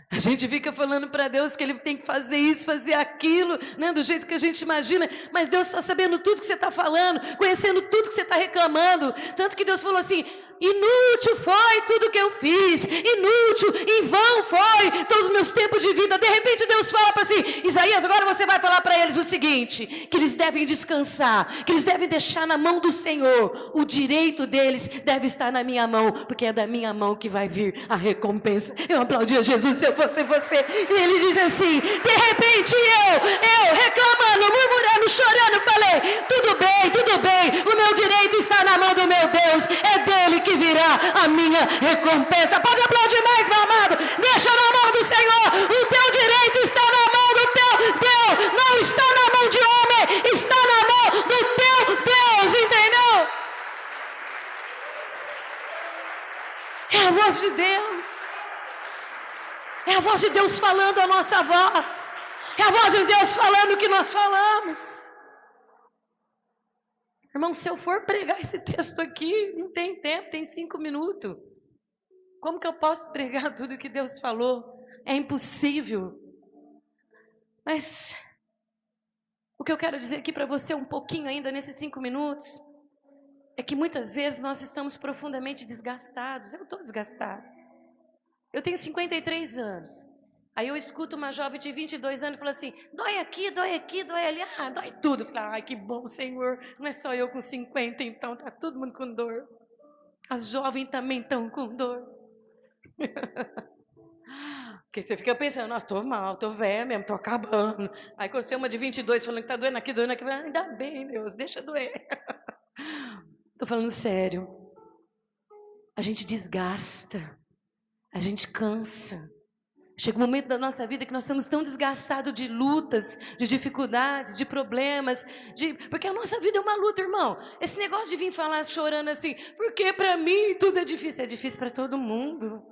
a gente fica falando para Deus que Ele tem que fazer isso, fazer aquilo, né, do jeito que a gente imagina, mas Deus está sabendo tudo que você está falando, conhecendo tudo que você está reclamando, tanto que Deus falou assim, inútil foi tudo que eu fiz, inútil, em vão foi todos os meus tempos de vida. De repente Deus fala para assim, Isaías, agora você vai falar para eles o seguinte, que eles devem descansar, que eles devem deixar na mão do Senhor, o direito deles deve estar na minha mão, porque é da minha mão que vai vir a recompensa. Eu aplaudia Jesus se eu fosse você, e ele diz assim, de repente eu reclamando, murmurando, chorando, falei, tudo bem, o meu direito está na mão do meu Deus, é dele que virá a minha recompensa. Pode aplaudir mais, meu amado. Deixa na mão do Senhor. O teu direito está na mão do teu Deus. Não está na mão de homem, está na mão do teu Deus, entendeu? É a voz de Deus. É a voz de Deus falando a nossa voz. É a voz de Deus falando o que nós falamos. Irmão, se eu for pregar esse texto aqui, não tem tempo, tem 5 minutos. Como que eu posso pregar tudo o que Deus falou? É impossível. Mas o que eu quero dizer aqui para você um pouquinho ainda nesses 5 minutos, é que muitas vezes nós estamos profundamente desgastados. Eu estou desgastado. Eu tenho 53 anos. Aí eu escuto uma jovem de 22 anos e fala assim, dói aqui, dói ali, dói tudo. Eu falo, ai que bom, Senhor, não é só eu com 50 então, tá todo mundo com dor. As jovens também estão com dor. Porque você fica pensando, nossa, tô mal, tô velha mesmo, tô acabando. Aí quando você é uma de 22 falando que tá doendo aqui, ainda bem, Deus, deixa doer. Tô falando sério. A gente desgasta, a gente cansa. Chega um momento da nossa vida que nós estamos tão desgastados de lutas, de dificuldades, de problemas, porque a nossa vida é uma luta, irmão. Esse negócio de vir falar chorando assim, porque para mim tudo é difícil para todo mundo.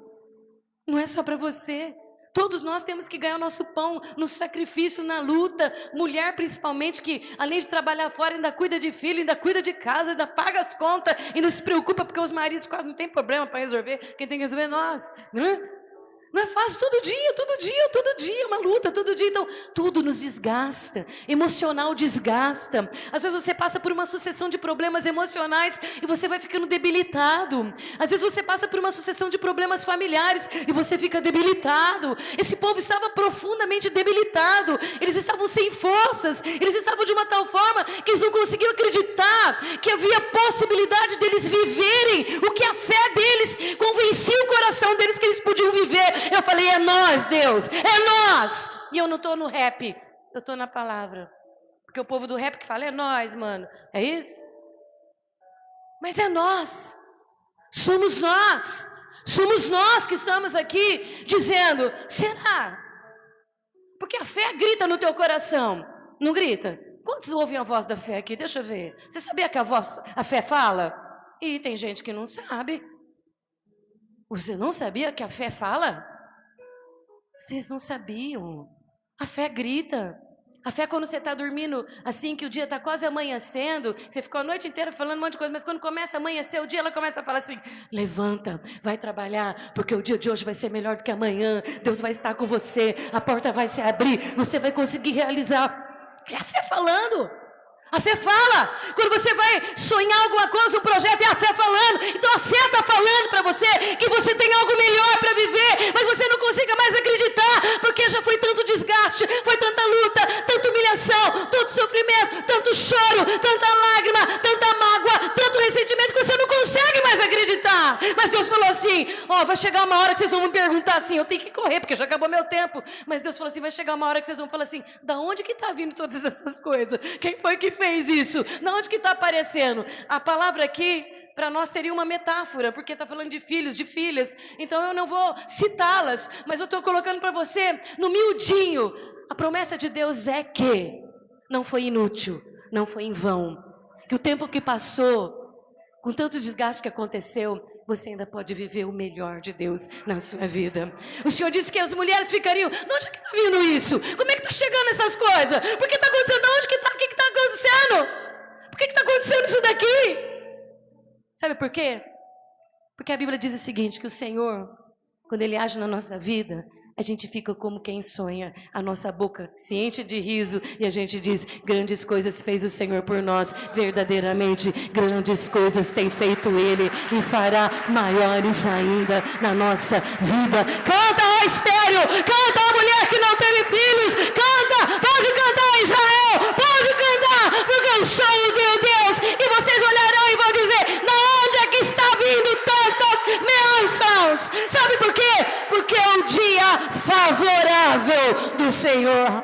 Não é só para você. Todos nós temos que ganhar o nosso pão no sacrifício, na luta. Mulher principalmente, que além de trabalhar fora, ainda cuida de filho, ainda cuida de casa, ainda paga as contas, ainda se preocupa porque os maridos quase não tem problema para resolver. Quem tem que resolver é nós, né? Não é fácil, todo dia, uma luta, todo dia. Então, tudo nos desgasta, emocional desgasta. Às vezes você passa por uma sucessão de problemas emocionais e você vai ficando debilitado. Às vezes você passa por uma sucessão de problemas familiares e você fica debilitado. Esse povo estava profundamente debilitado, eles estavam sem forças, eles estavam de uma tal forma que eles não conseguiam acreditar que havia possibilidade deles viverem o que a fé deles convencia o coração deles que eles podiam viver. Eu falei, é nós, Deus, é nós. E eu não estou no rap, eu estou na palavra. Porque o povo do rap que fala, é nós, mano. É isso? Mas é nós. Somos nós. Somos nós que estamos aqui dizendo, será? Porque a fé grita no teu coração. Não grita? Quantos ouvem a voz da fé aqui? Deixa eu ver. Você sabia que a fé fala? E tem gente que não sabe. Você não sabia que a fé fala? Vocês não sabiam. A fé grita. A fé é quando você está dormindo, assim que o dia está quase amanhecendo, você ficou a noite inteira falando um monte de coisa, mas quando começa a amanhecer o dia, ela começa a falar assim, levanta, vai trabalhar, porque o dia de hoje vai ser melhor do que amanhã, Deus vai estar com você, a porta vai se abrir, você vai conseguir realizar. É a fé falando. A fé fala. Quando você vai sonhar alguma coisa, um projeto, é a fé falando. Então a fé está falando para você que você tem algo melhor para viver, mas você não consiga mais acreditar, porque já foi tanto desgaste, foi tanta luta, tanta humilhação, tanto sofrimento, tanto choro, tanta lágrima, tanta mágoa, tanto ressentimento que você não consegue mais acreditar. Mas Deus falou assim, ó, vai chegar uma hora que vocês vão me perguntar assim, eu tenho que correr porque já acabou meu tempo. Mas Deus falou assim, vai chegar uma hora que vocês vão falar assim, da onde que está vindo todas essas coisas? Quem foi que fez isso? Da onde que está aparecendo? A palavra aqui para nós seria uma metáfora, porque está falando de filhos, de filhas, então eu não vou citá-las, mas eu estou colocando para você, no miudinho, a promessa de Deus é que não foi inútil, não foi em vão, que o tempo que passou, com tanto desgaste que aconteceu, você ainda pode viver o melhor de Deus na sua vida. O Senhor disse que as mulheres ficariam, de onde é que está vindo isso? Como é que está chegando essas coisas? Por que está acontecendo? De onde que está? O que está acontecendo? Por que está acontecendo isso daqui? Sabe por quê? Porque a Bíblia diz o seguinte, que o Senhor, quando Ele age na nossa vida, a gente fica como quem sonha, a nossa boca se enche de riso e a gente diz, grandes coisas fez o Senhor por nós, verdadeiramente grandes coisas tem feito Ele e fará maiores ainda na nossa vida. Canta, ó estéreo, canta, ó mulher que não teve filhos, canta, pode cantar Israel, pode cantar, porque eu sou o teu Deus, e vocês olharão e vão dizer, na onde é que está vindo tantas bênçãos? Sabe por quê? Porque é o dia favorável do Senhor.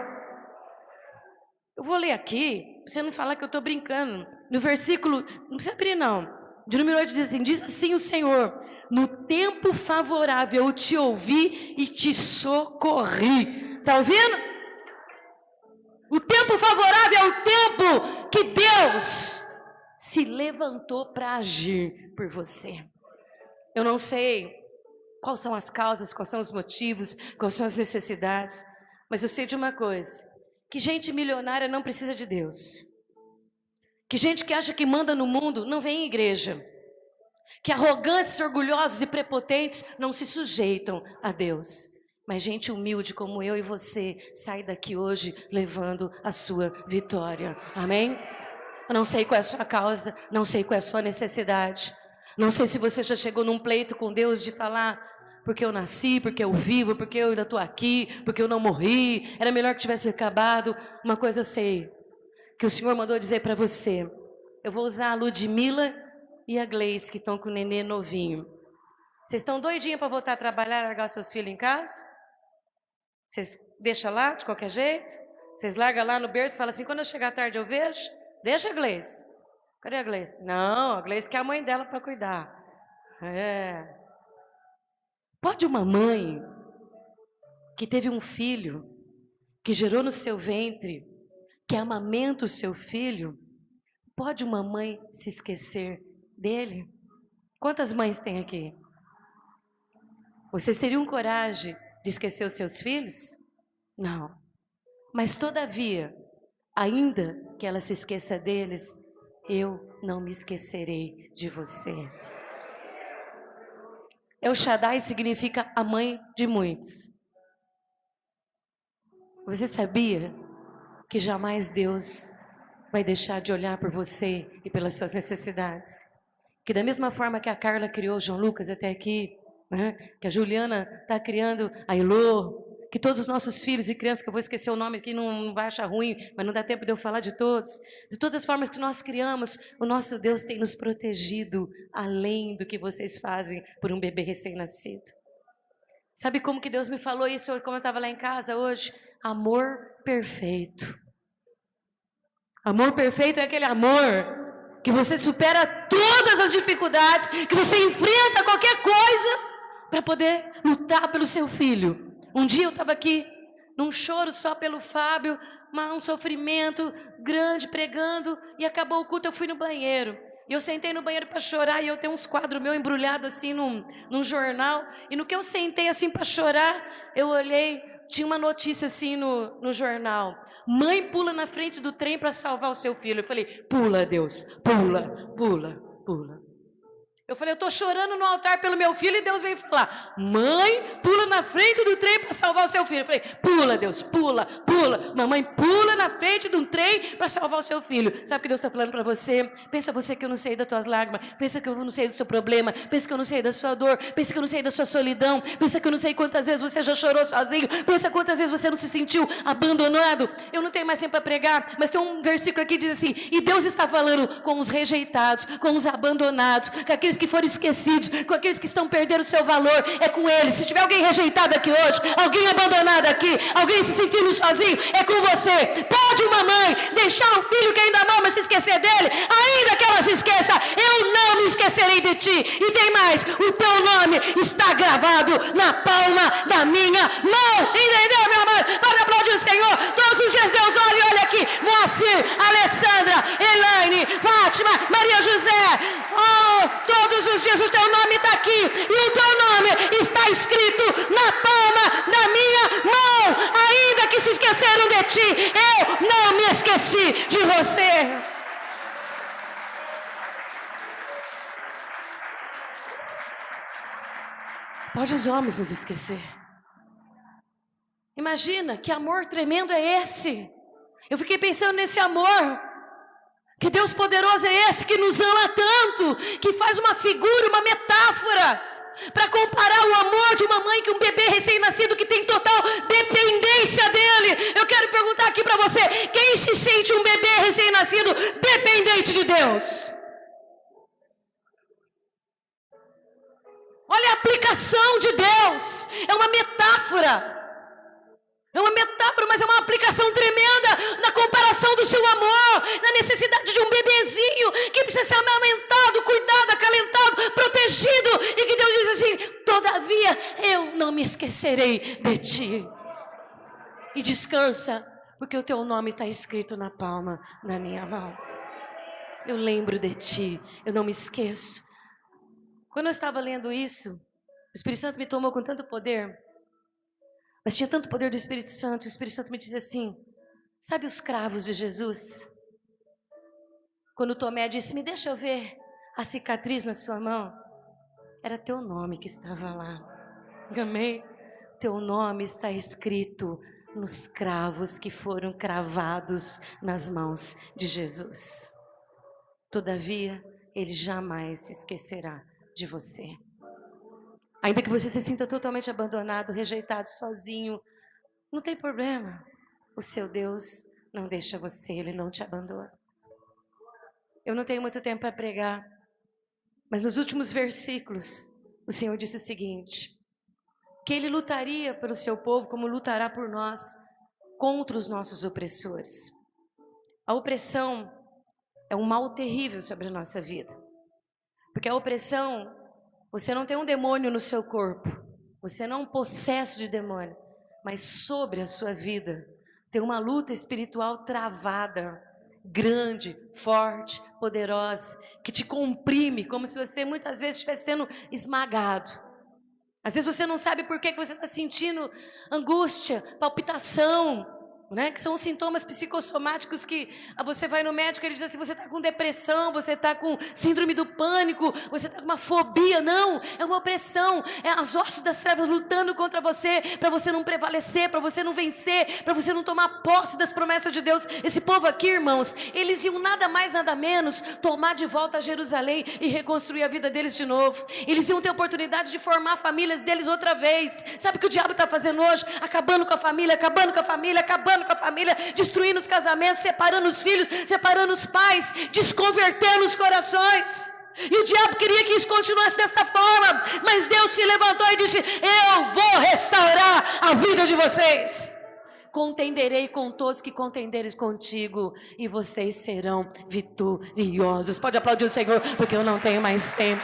Eu vou ler aqui, pra você não falar que eu estou brincando. No versículo, não precisa abrir não, de número 8 diz assim o Senhor, no tempo favorável eu te ouvi e te socorri. Está ouvindo? O tempo favorável é o tempo que Deus se levantou para agir por você. Eu não sei quais são as causas, quais são os motivos, quais são as necessidades, mas eu sei de uma coisa, que gente milionária não precisa de Deus, que gente que acha que manda no mundo não vem em igreja, que arrogantes, orgulhosos e prepotentes não se sujeitam a Deus, mas gente humilde como eu e você sai daqui hoje levando a sua vitória, amém? Eu não sei qual é a sua causa, não sei qual é a sua necessidade, não sei se você já chegou num pleito com Deus de falar, porque eu nasci, porque eu vivo, porque eu ainda estou aqui, porque eu não morri, era melhor que tivesse acabado. Uma coisa eu sei, que o Senhor mandou dizer para você, eu vou usar a Ludmila e a Gleice, que estão com o nenê novinho. Vocês estão doidinhos para voltar a trabalhar e largar seus filhos em casa? Vocês deixam lá de qualquer jeito? Vocês largam lá no berço e falam assim, quando eu chegar tarde eu vejo? Deixa a Gleice. Cadê a Gleice? Não, a Gleice quer a mãe dela para cuidar. Pode uma mãe que teve um filho, que gerou no seu ventre, que amamenta o seu filho, pode uma mãe se esquecer dele? Quantas mães tem aqui? Vocês teriam coragem de esquecer os seus filhos? Não. Mas todavia, ainda que ela se esqueça deles, eu não me esquecerei de você. El Shaddai significa a mãe de muitos. Você sabia que jamais Deus vai deixar de olhar por você e pelas suas necessidades? Que da mesma forma que a Carla criou o João Lucas até aqui, né? Que a Juliana está criando a Elô, que todos os nossos filhos e crianças, que eu vou esquecer o nome aqui, não vai achar ruim, mas não dá tempo de eu falar de todos. De todas as formas que nós criamos, o nosso Deus tem nos protegido além do que vocês fazem por um bebê recém-nascido. Sabe como que Deus me falou isso quando eu estava lá em casa hoje? Amor perfeito. Amor perfeito é aquele amor que você supera todas as dificuldades, que você enfrenta qualquer coisa para poder lutar pelo seu filho. Um dia eu estava aqui num choro só pelo Fábio, um sofrimento grande pregando, e acabou o culto, eu fui no banheiro. E eu sentei no banheiro para chorar, e eu tenho uns quadros meus embrulhados assim num jornal, e no que eu sentei assim para chorar, eu olhei, tinha uma notícia assim no jornal: mãe pula na frente do trem para salvar o seu filho. Eu falei: pula, Deus, pula, pula, pula. Eu falei: eu estou chorando no altar pelo meu filho, e Deus vem falar: mãe pula na frente do trem para salvar o seu filho. Eu falei: pula, Deus, pula, pula. Mamãe pula na frente de um trem para salvar o seu filho. Sabe o que Deus está falando para você? Pensa você que eu não sei das tuas lágrimas, pensa que eu não sei do seu problema, pensa que eu não sei da sua dor, pensa que eu não sei da sua solidão, pensa que eu não sei quantas vezes você já chorou sozinho, pensa quantas vezes você não se sentiu abandonado. Eu não tenho mais tempo para pregar, mas tem um versículo aqui que diz assim: e Deus está falando com os rejeitados, com os abandonados, com aqueles que foram esquecidos, com aqueles que estão perdendo o seu valor. É com eles. Se tiver alguém rejeitado aqui hoje, alguém abandonado aqui, alguém se sentindo sozinho, é com você. Pode uma mãe deixar um filho que ainda ama, mas se esquecer dele, ainda que ela se esqueça, eu não me esquecerei de ti. E tem mais: o teu nome está gravado na palma da minha mão. Entendeu, meu amado? Pode aplaudir o Senhor. Todos os dias Deus olha e olha aqui: Moacir, Alessandra, Elaine, Fátima, Maria José. Oh, todos os dias o teu nome está aqui, e o teu nome está escrito na palma da minha mão. Ainda que se esqueceram de ti, eu não me esqueci de você. Pode os homens nos esquecer. Imagina que amor tremendo é esse. Eu fiquei pensando nesse amor. Que Deus poderoso é esse que nos ama tanto, que faz uma figura, uma metáfora, para comparar o amor de uma mãe que um bebê recém-nascido que tem total dependência dele. Eu quero perguntar aqui para você: quem se sente um bebê recém-nascido dependente de Deus? Olha a aplicação de Deus, é uma metáfora. É uma metáfora, mas é uma aplicação tremenda na comparação do seu amor, na necessidade de um bebezinho que precisa ser amamentado, cuidado, acalentado, protegido, e que Deus diz assim: todavia eu não me esquecerei de ti. E descansa, porque o teu nome está escrito na palma da minha mão. Eu lembro de ti, eu não me esqueço. Quando eu estava lendo isso, o Espírito Santo me tomou com tanto poder. Mas tinha tanto poder do Espírito Santo. O Espírito Santo me dizia assim: sabe os cravos de Jesus? Quando Tomé disse: me deixa eu ver a cicatriz na sua mão, era teu nome que estava lá. Amém? Teu nome está escrito nos cravos que foram cravados nas mãos de Jesus. Todavia, Ele jamais se esquecerá de você. Ainda que você se sinta totalmente abandonado, rejeitado, sozinho, não tem problema. O seu Deus não deixa você, Ele não te abandona. Eu não tenho muito tempo para pregar, mas nos últimos versículos, o Senhor disse o seguinte: que Ele lutaria pelo seu povo como lutará por nós contra os nossos opressores. A opressão é um mal terrível sobre a nossa vida. Porque a opressão, você não tem um demônio no seu corpo, você não é um possesso de demônio, mas sobre a sua vida tem uma luta espiritual travada, grande, forte, poderosa, que te comprime, como se você muitas vezes estivesse sendo esmagado. Às vezes você não sabe por que você está sentindo angústia, palpitação, né? Que são os sintomas psicossomáticos que você vai no médico, ele diz assim, você está com depressão, você está com síndrome do pânico, você está com uma fobia. Não, é uma opressão, é as hostes das trevas lutando contra você, para você não prevalecer, para você não vencer, para você não tomar posse das promessas de Deus. Esse povo aqui, irmãos, eles iam nada mais, nada menos tomar de volta a Jerusalém e reconstruir a vida deles de novo. Eles iam ter oportunidade de formar famílias deles outra vez. Sabe o que o diabo está fazendo hoje? Acabando com a família, acabando com a família, acabando com a família, destruindo os casamentos, separando os filhos, separando os pais, desconvertendo os corações. E o diabo queria que isso continuasse desta forma, mas Deus se levantou e disse: eu vou restaurar a vida de vocês. Contenderei com todos que contenderes contigo, e vocês serão vitoriosos. Pode aplaudir o Senhor, porque eu não tenho mais tempo.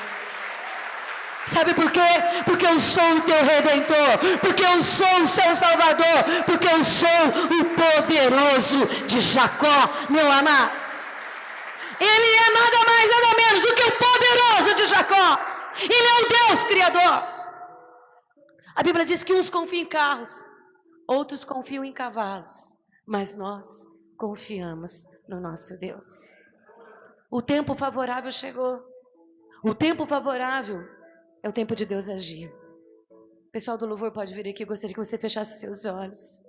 Sabe por quê? Porque eu sou o teu Redentor, porque eu sou o seu Salvador, porque eu sou o poderoso de Jacó, meu amado. Ele é nada mais, nada menos do que o poderoso de Jacó. Ele é o Deus Criador. A Bíblia diz que uns confiam em carros, outros confiam em cavalos, mas nós confiamos no nosso Deus. O tempo favorável chegou. O tempo favorável é o tempo de Deus agir. O pessoal do louvor pode vir aqui. Eu gostaria que você fechasse os seus olhos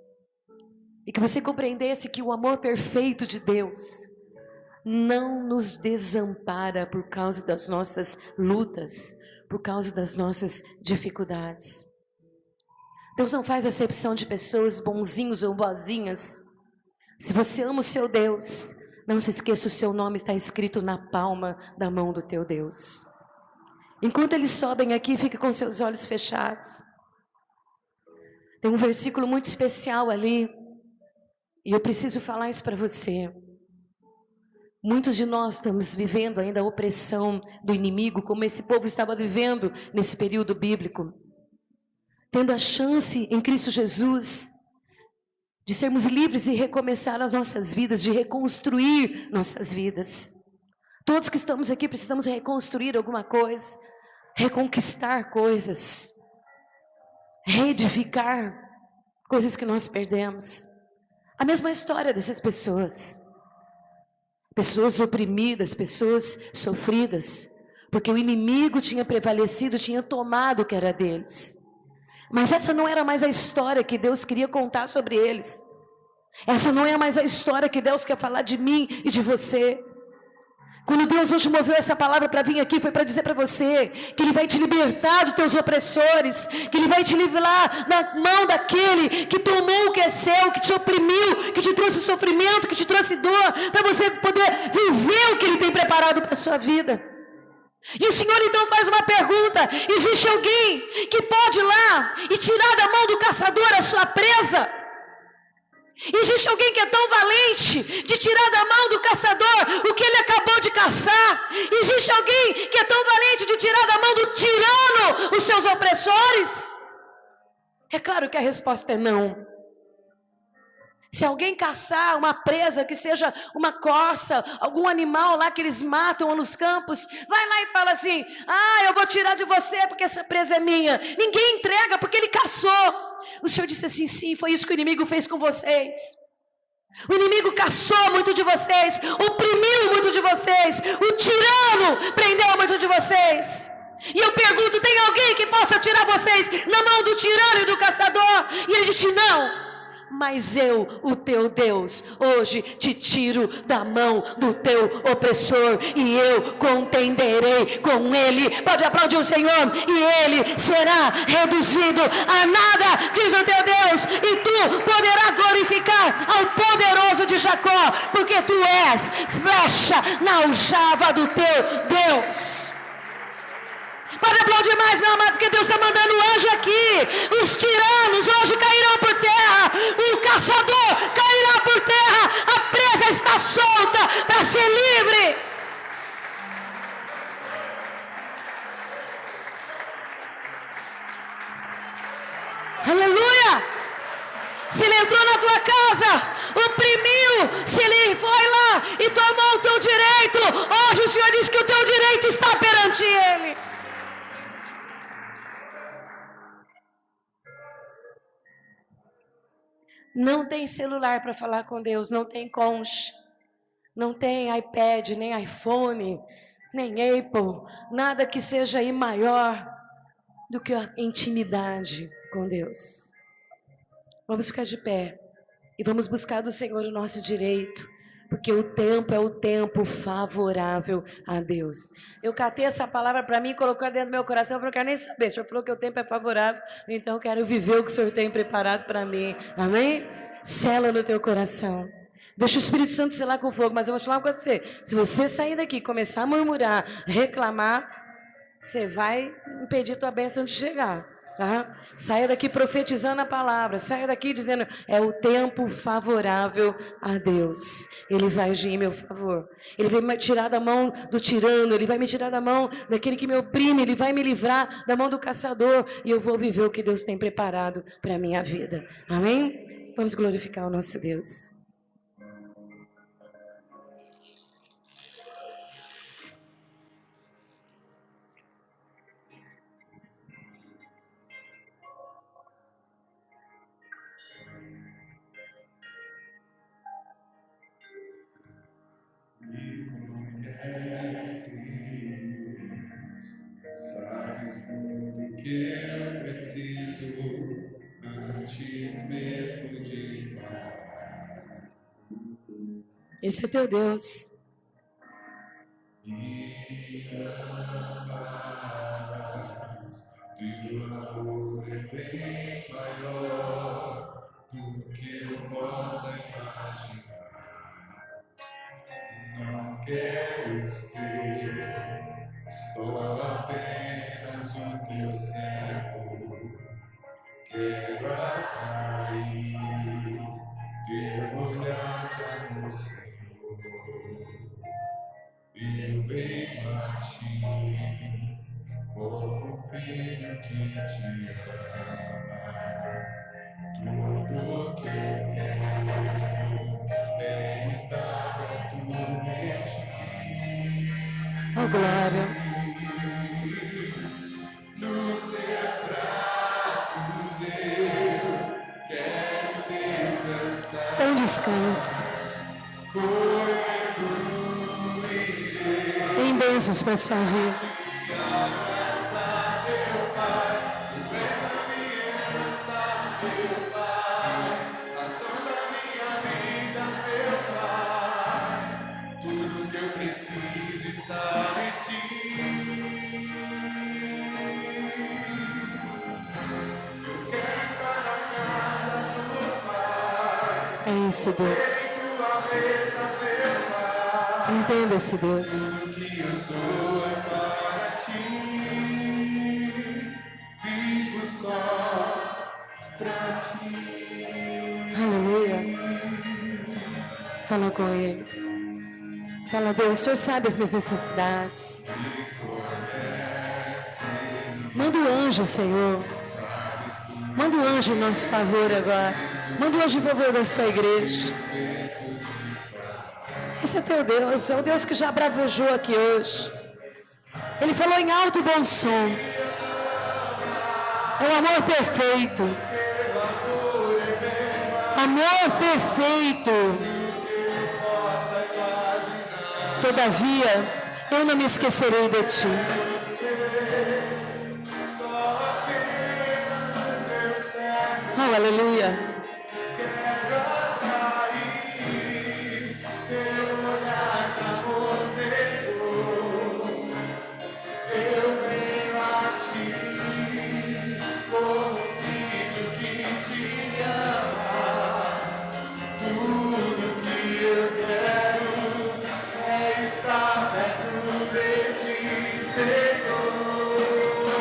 e que você compreendesse que o amor perfeito de Deus não nos desampara por causa das nossas lutas, por causa das nossas dificuldades. Deus não faz acepção de pessoas, bonzinhos ou boazinhas. Se você ama o seu Deus, não se esqueça, o seu nome está escrito na palma da mão do teu Deus. Enquanto eles sobem aqui, fique com seus olhos fechados. Tem um versículo muito especial ali, e eu preciso falar isso para você. Muitos de nós estamos vivendo ainda a opressão do inimigo, como esse povo estava vivendo nesse período bíblico. Tendo a chance em Cristo Jesus de sermos livres e recomeçar as nossas vidas, de reconstruir nossas vidas. Todos que estamos aqui precisamos reconstruir alguma coisa, reconquistar coisas, reedificar coisas que nós perdemos. A mesma história dessas pessoas. Pessoas oprimidas, pessoas sofridas, porque o inimigo tinha prevalecido, tinha tomado o que era deles. Mas essa não era mais a história que Deus queria contar sobre eles. Essa não é mais a história que Deus quer falar de mim e de você. Quando Deus hoje moveu essa palavra para vir aqui, foi para dizer para você que Ele vai te libertar dos teus opressores, que Ele vai te livrar da mão daquele que tomou o que é seu, que te oprimiu, que te trouxe sofrimento, que te trouxe dor, para você poder viver o que Ele tem preparado para a sua vida. E o Senhor então faz uma pergunta: existe alguém que pode ir lá e tirar da mão do caçador a sua presa? Existe alguém que é tão valente de tirar da mão do caçador o que ele acabou de caçar? Existe alguém que é tão valente de tirar da mão do tirano os seus opressores? É claro que a resposta é não. Se alguém caçar uma presa, que seja uma corça, algum animal lá que eles matam nos campos, vai lá e fala assim: eu vou tirar de você porque essa presa é minha. Ninguém entrega porque ele caçou. O Senhor disse assim: sim, foi isso que o inimigo fez com vocês. O inimigo caçou muito de vocês, oprimiu muito de vocês, o tirano prendeu muito de vocês. E eu pergunto: tem alguém que possa tirar vocês na mão do tirano e do caçador? E ele disse: não. Mas eu, o teu Deus, hoje te tiro da mão do teu opressor, e eu contenderei com ele. Pode aplaudir o Senhor. E ele será reduzido a nada, diz o teu Deus, e tu poderás glorificar ao poderoso de Jacó, porque tu és flecha na aljava do teu Deus. Pode aplaudir mais, meu amado, porque Deus está mandando um anjo aqui. Os tiranos hoje cairão por terra, o caçador cairá por terra, a presa está solta para ser livre. Aleluia! Se ele entrou na tua casa, oprimiu, se ele foi lá e tomou o teu direito, hoje o Senhor diz que o teu direito está perante ele. Não tem celular para falar com Deus, não tem concha, não tem iPad, nem iPhone, nem Apple, nada que seja aí maior do que a intimidade com Deus. Vamos ficar de pé e vamos buscar do Senhor o nosso direito, porque o tempo é o tempo favorável a Deus. Eu catei essa palavra para mim e coloquei dentro do meu coração, eu não quero nem saber. O Senhor falou que o tempo é favorável, então eu quero viver o que o Senhor tem preparado para mim. Amém? Sela no teu coração. Deixa o Espírito Santo selar com fogo, mas eu vou te falar uma coisa para você. Se você sair daqui e começar a murmurar, reclamar, você vai impedir tua bênção de chegar. Tá? Saia daqui profetizando a palavra, saia daqui dizendo, é o tempo favorável a Deus, Ele vai agir em meu favor, Ele vai me tirar da mão do tirano, Ele vai me tirar da mão daquele que me oprime, Ele vai me livrar da mão do caçador, e eu vou viver o que Deus tem preparado para a minha vida, amém? Vamos glorificar o nosso Deus. Sabes tudo que eu preciso antes mesmo de falar. Esse é teu Deus. Me amas, teu amor é bem maior do que eu possa imaginar. Não quero ser só apenas o teu servo, quero atrair teu olhar de amor, Senhor. Eu venho a ti como um filho que te ama. Tudo que eu quero é estar perto de ti. Oh, glória. Nos teus braços eu quero descansar. Então descanse. Tem bênçãos para a sua vida. Abraçar meu Pai, tu és a minha herança, meu Pai, razão da minha vida, meu Pai. Tudo que eu preciso está em ti. Eu quero estar na casa do Pai. É isso, Deus. Tua mesa, meu Pai. Entenda esse Deus. Tudo que eu sou é para ti. Vivo só para ti. Aleluia. Fala com Ele. Fala, Deus, o Senhor sabe as minhas necessidades. Manda o anjo, Senhor. Manda o anjo em nosso favor agora. Manda o anjo em favor da sua igreja. Esse é teu Deus, é o Deus que já bravejou aqui hoje. Ele falou em alto e bom som. É o amor perfeito. Amor perfeito. Todavia, eu não me esquecerei de ti. Oh, aleluia.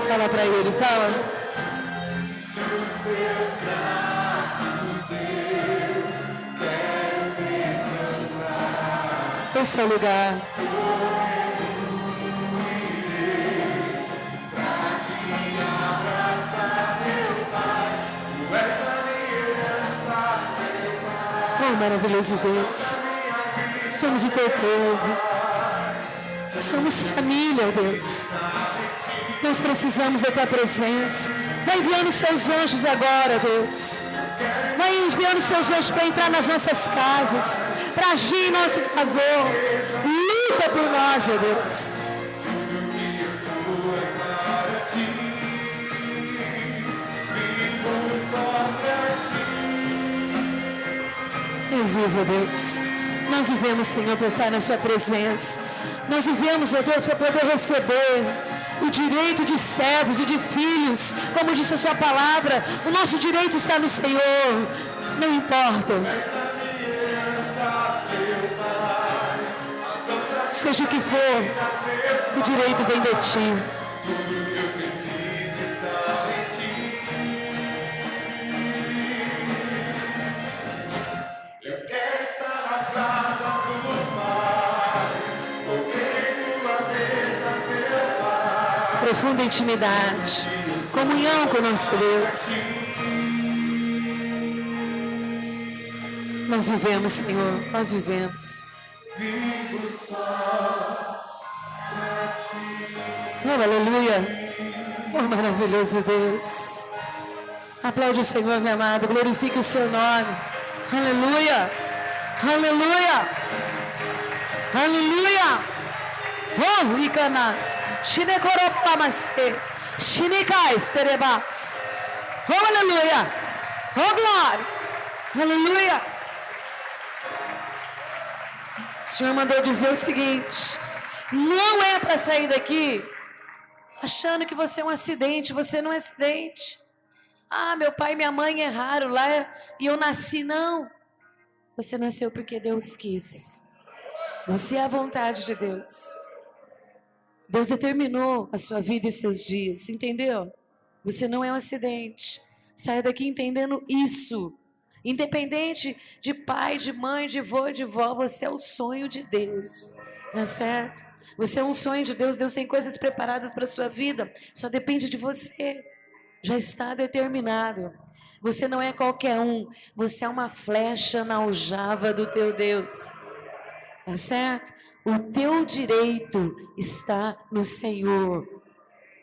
Fala para ele, fala. Nos teus braços eu quero descansar. Esse é o lugar. Pra te abraçar, meu Pai. Tu és a minha herança, meu Pai. Oh, maravilhoso Deus. Somos o teu povo. Somos família, oh Deus. Nós precisamos da tua presença. Vai enviando seus anjos agora, Deus. Vai enviando seus anjos para entrar nas nossas casas, para agir em nosso favor. Luta por nós, ó Deus. Tudo que eu sou é para ti. Vivo só para ti. Eu vivo, ó Deus. Nós vivemos, Senhor, para estar na sua presença. Nós vivemos, ó Deus, para poder receber o direito de servos e de filhos, como disse a sua palavra. O nosso direito está no Senhor. Não importa. Seja o que for, o direito vem de ti. Tudo que eu preciso está em ti. Eu quero estar na casa do Pai, comendo a mesa, meu Pai. Profunda intimidade, comunhão com o nosso Deus. Nós vivemos, Senhor, nós vivemos. Vivo só pra ti. Oh, aleluia. Oh, maravilhoso Deus. Aplaude o Senhor, meu amado. Glorifique o seu nome. Aleluia. Aleluia. Aleluia. Oh, Icanas. Shinekoropamaste. Shinikais terebas. Oh, aleluia. Oh, glória. Aleluia. O Senhor mandou dizer o seguinte: não é para sair daqui achando que você é um acidente. Você não é acidente. Ah, meu pai e minha mãe erraram lá e eu nasci. Não. Você nasceu porque Deus quis. Você é a vontade de Deus. Deus determinou a sua vida e seus dias, entendeu? Você não é um acidente. Saia daqui entendendo isso. Independente de pai, de mãe, de vô e de vó, você é o sonho de Deus, não é certo? Você é um sonho de Deus. Deus tem coisas preparadas para a sua vida, só depende de você. Já está determinado. Você não é qualquer um, você é uma flecha na aljava do teu Deus, tá certo? O teu direito está no Senhor.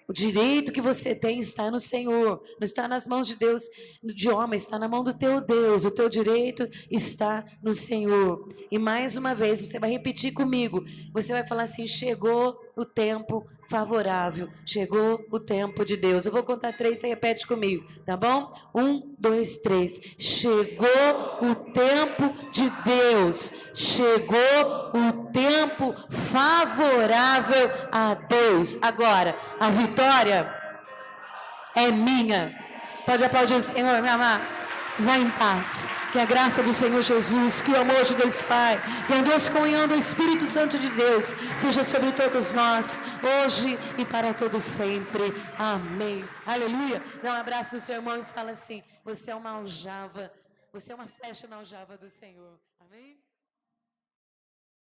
O direito que você tem está no Senhor, não está nas mãos de Deus, de homem, está na mão do teu Deus. O teu direito está no Senhor. E mais uma vez, você vai repetir comigo. Você vai falar assim: chegou o tempo favorável, chegou o tempo de Deus. Eu vou contar 3, você repete comigo, tá bom? 1, 2, 3. Chegou o tempo de Deus, chegou o tempo favorável a Deus. Agora, a vitória é minha. Pode aplaudir o Senhor, meu amado. Vá em paz. Que a graça do Senhor Jesus, que o amor de Deus Pai, que a Deus comunhão do Espírito Santo de Deus seja sobre todos nós, hoje e para todos sempre. Amém. Aleluia. Dá um abraço do seu irmão e fala assim: você é uma aljava, você é uma flecha na aljava do Senhor. Amém.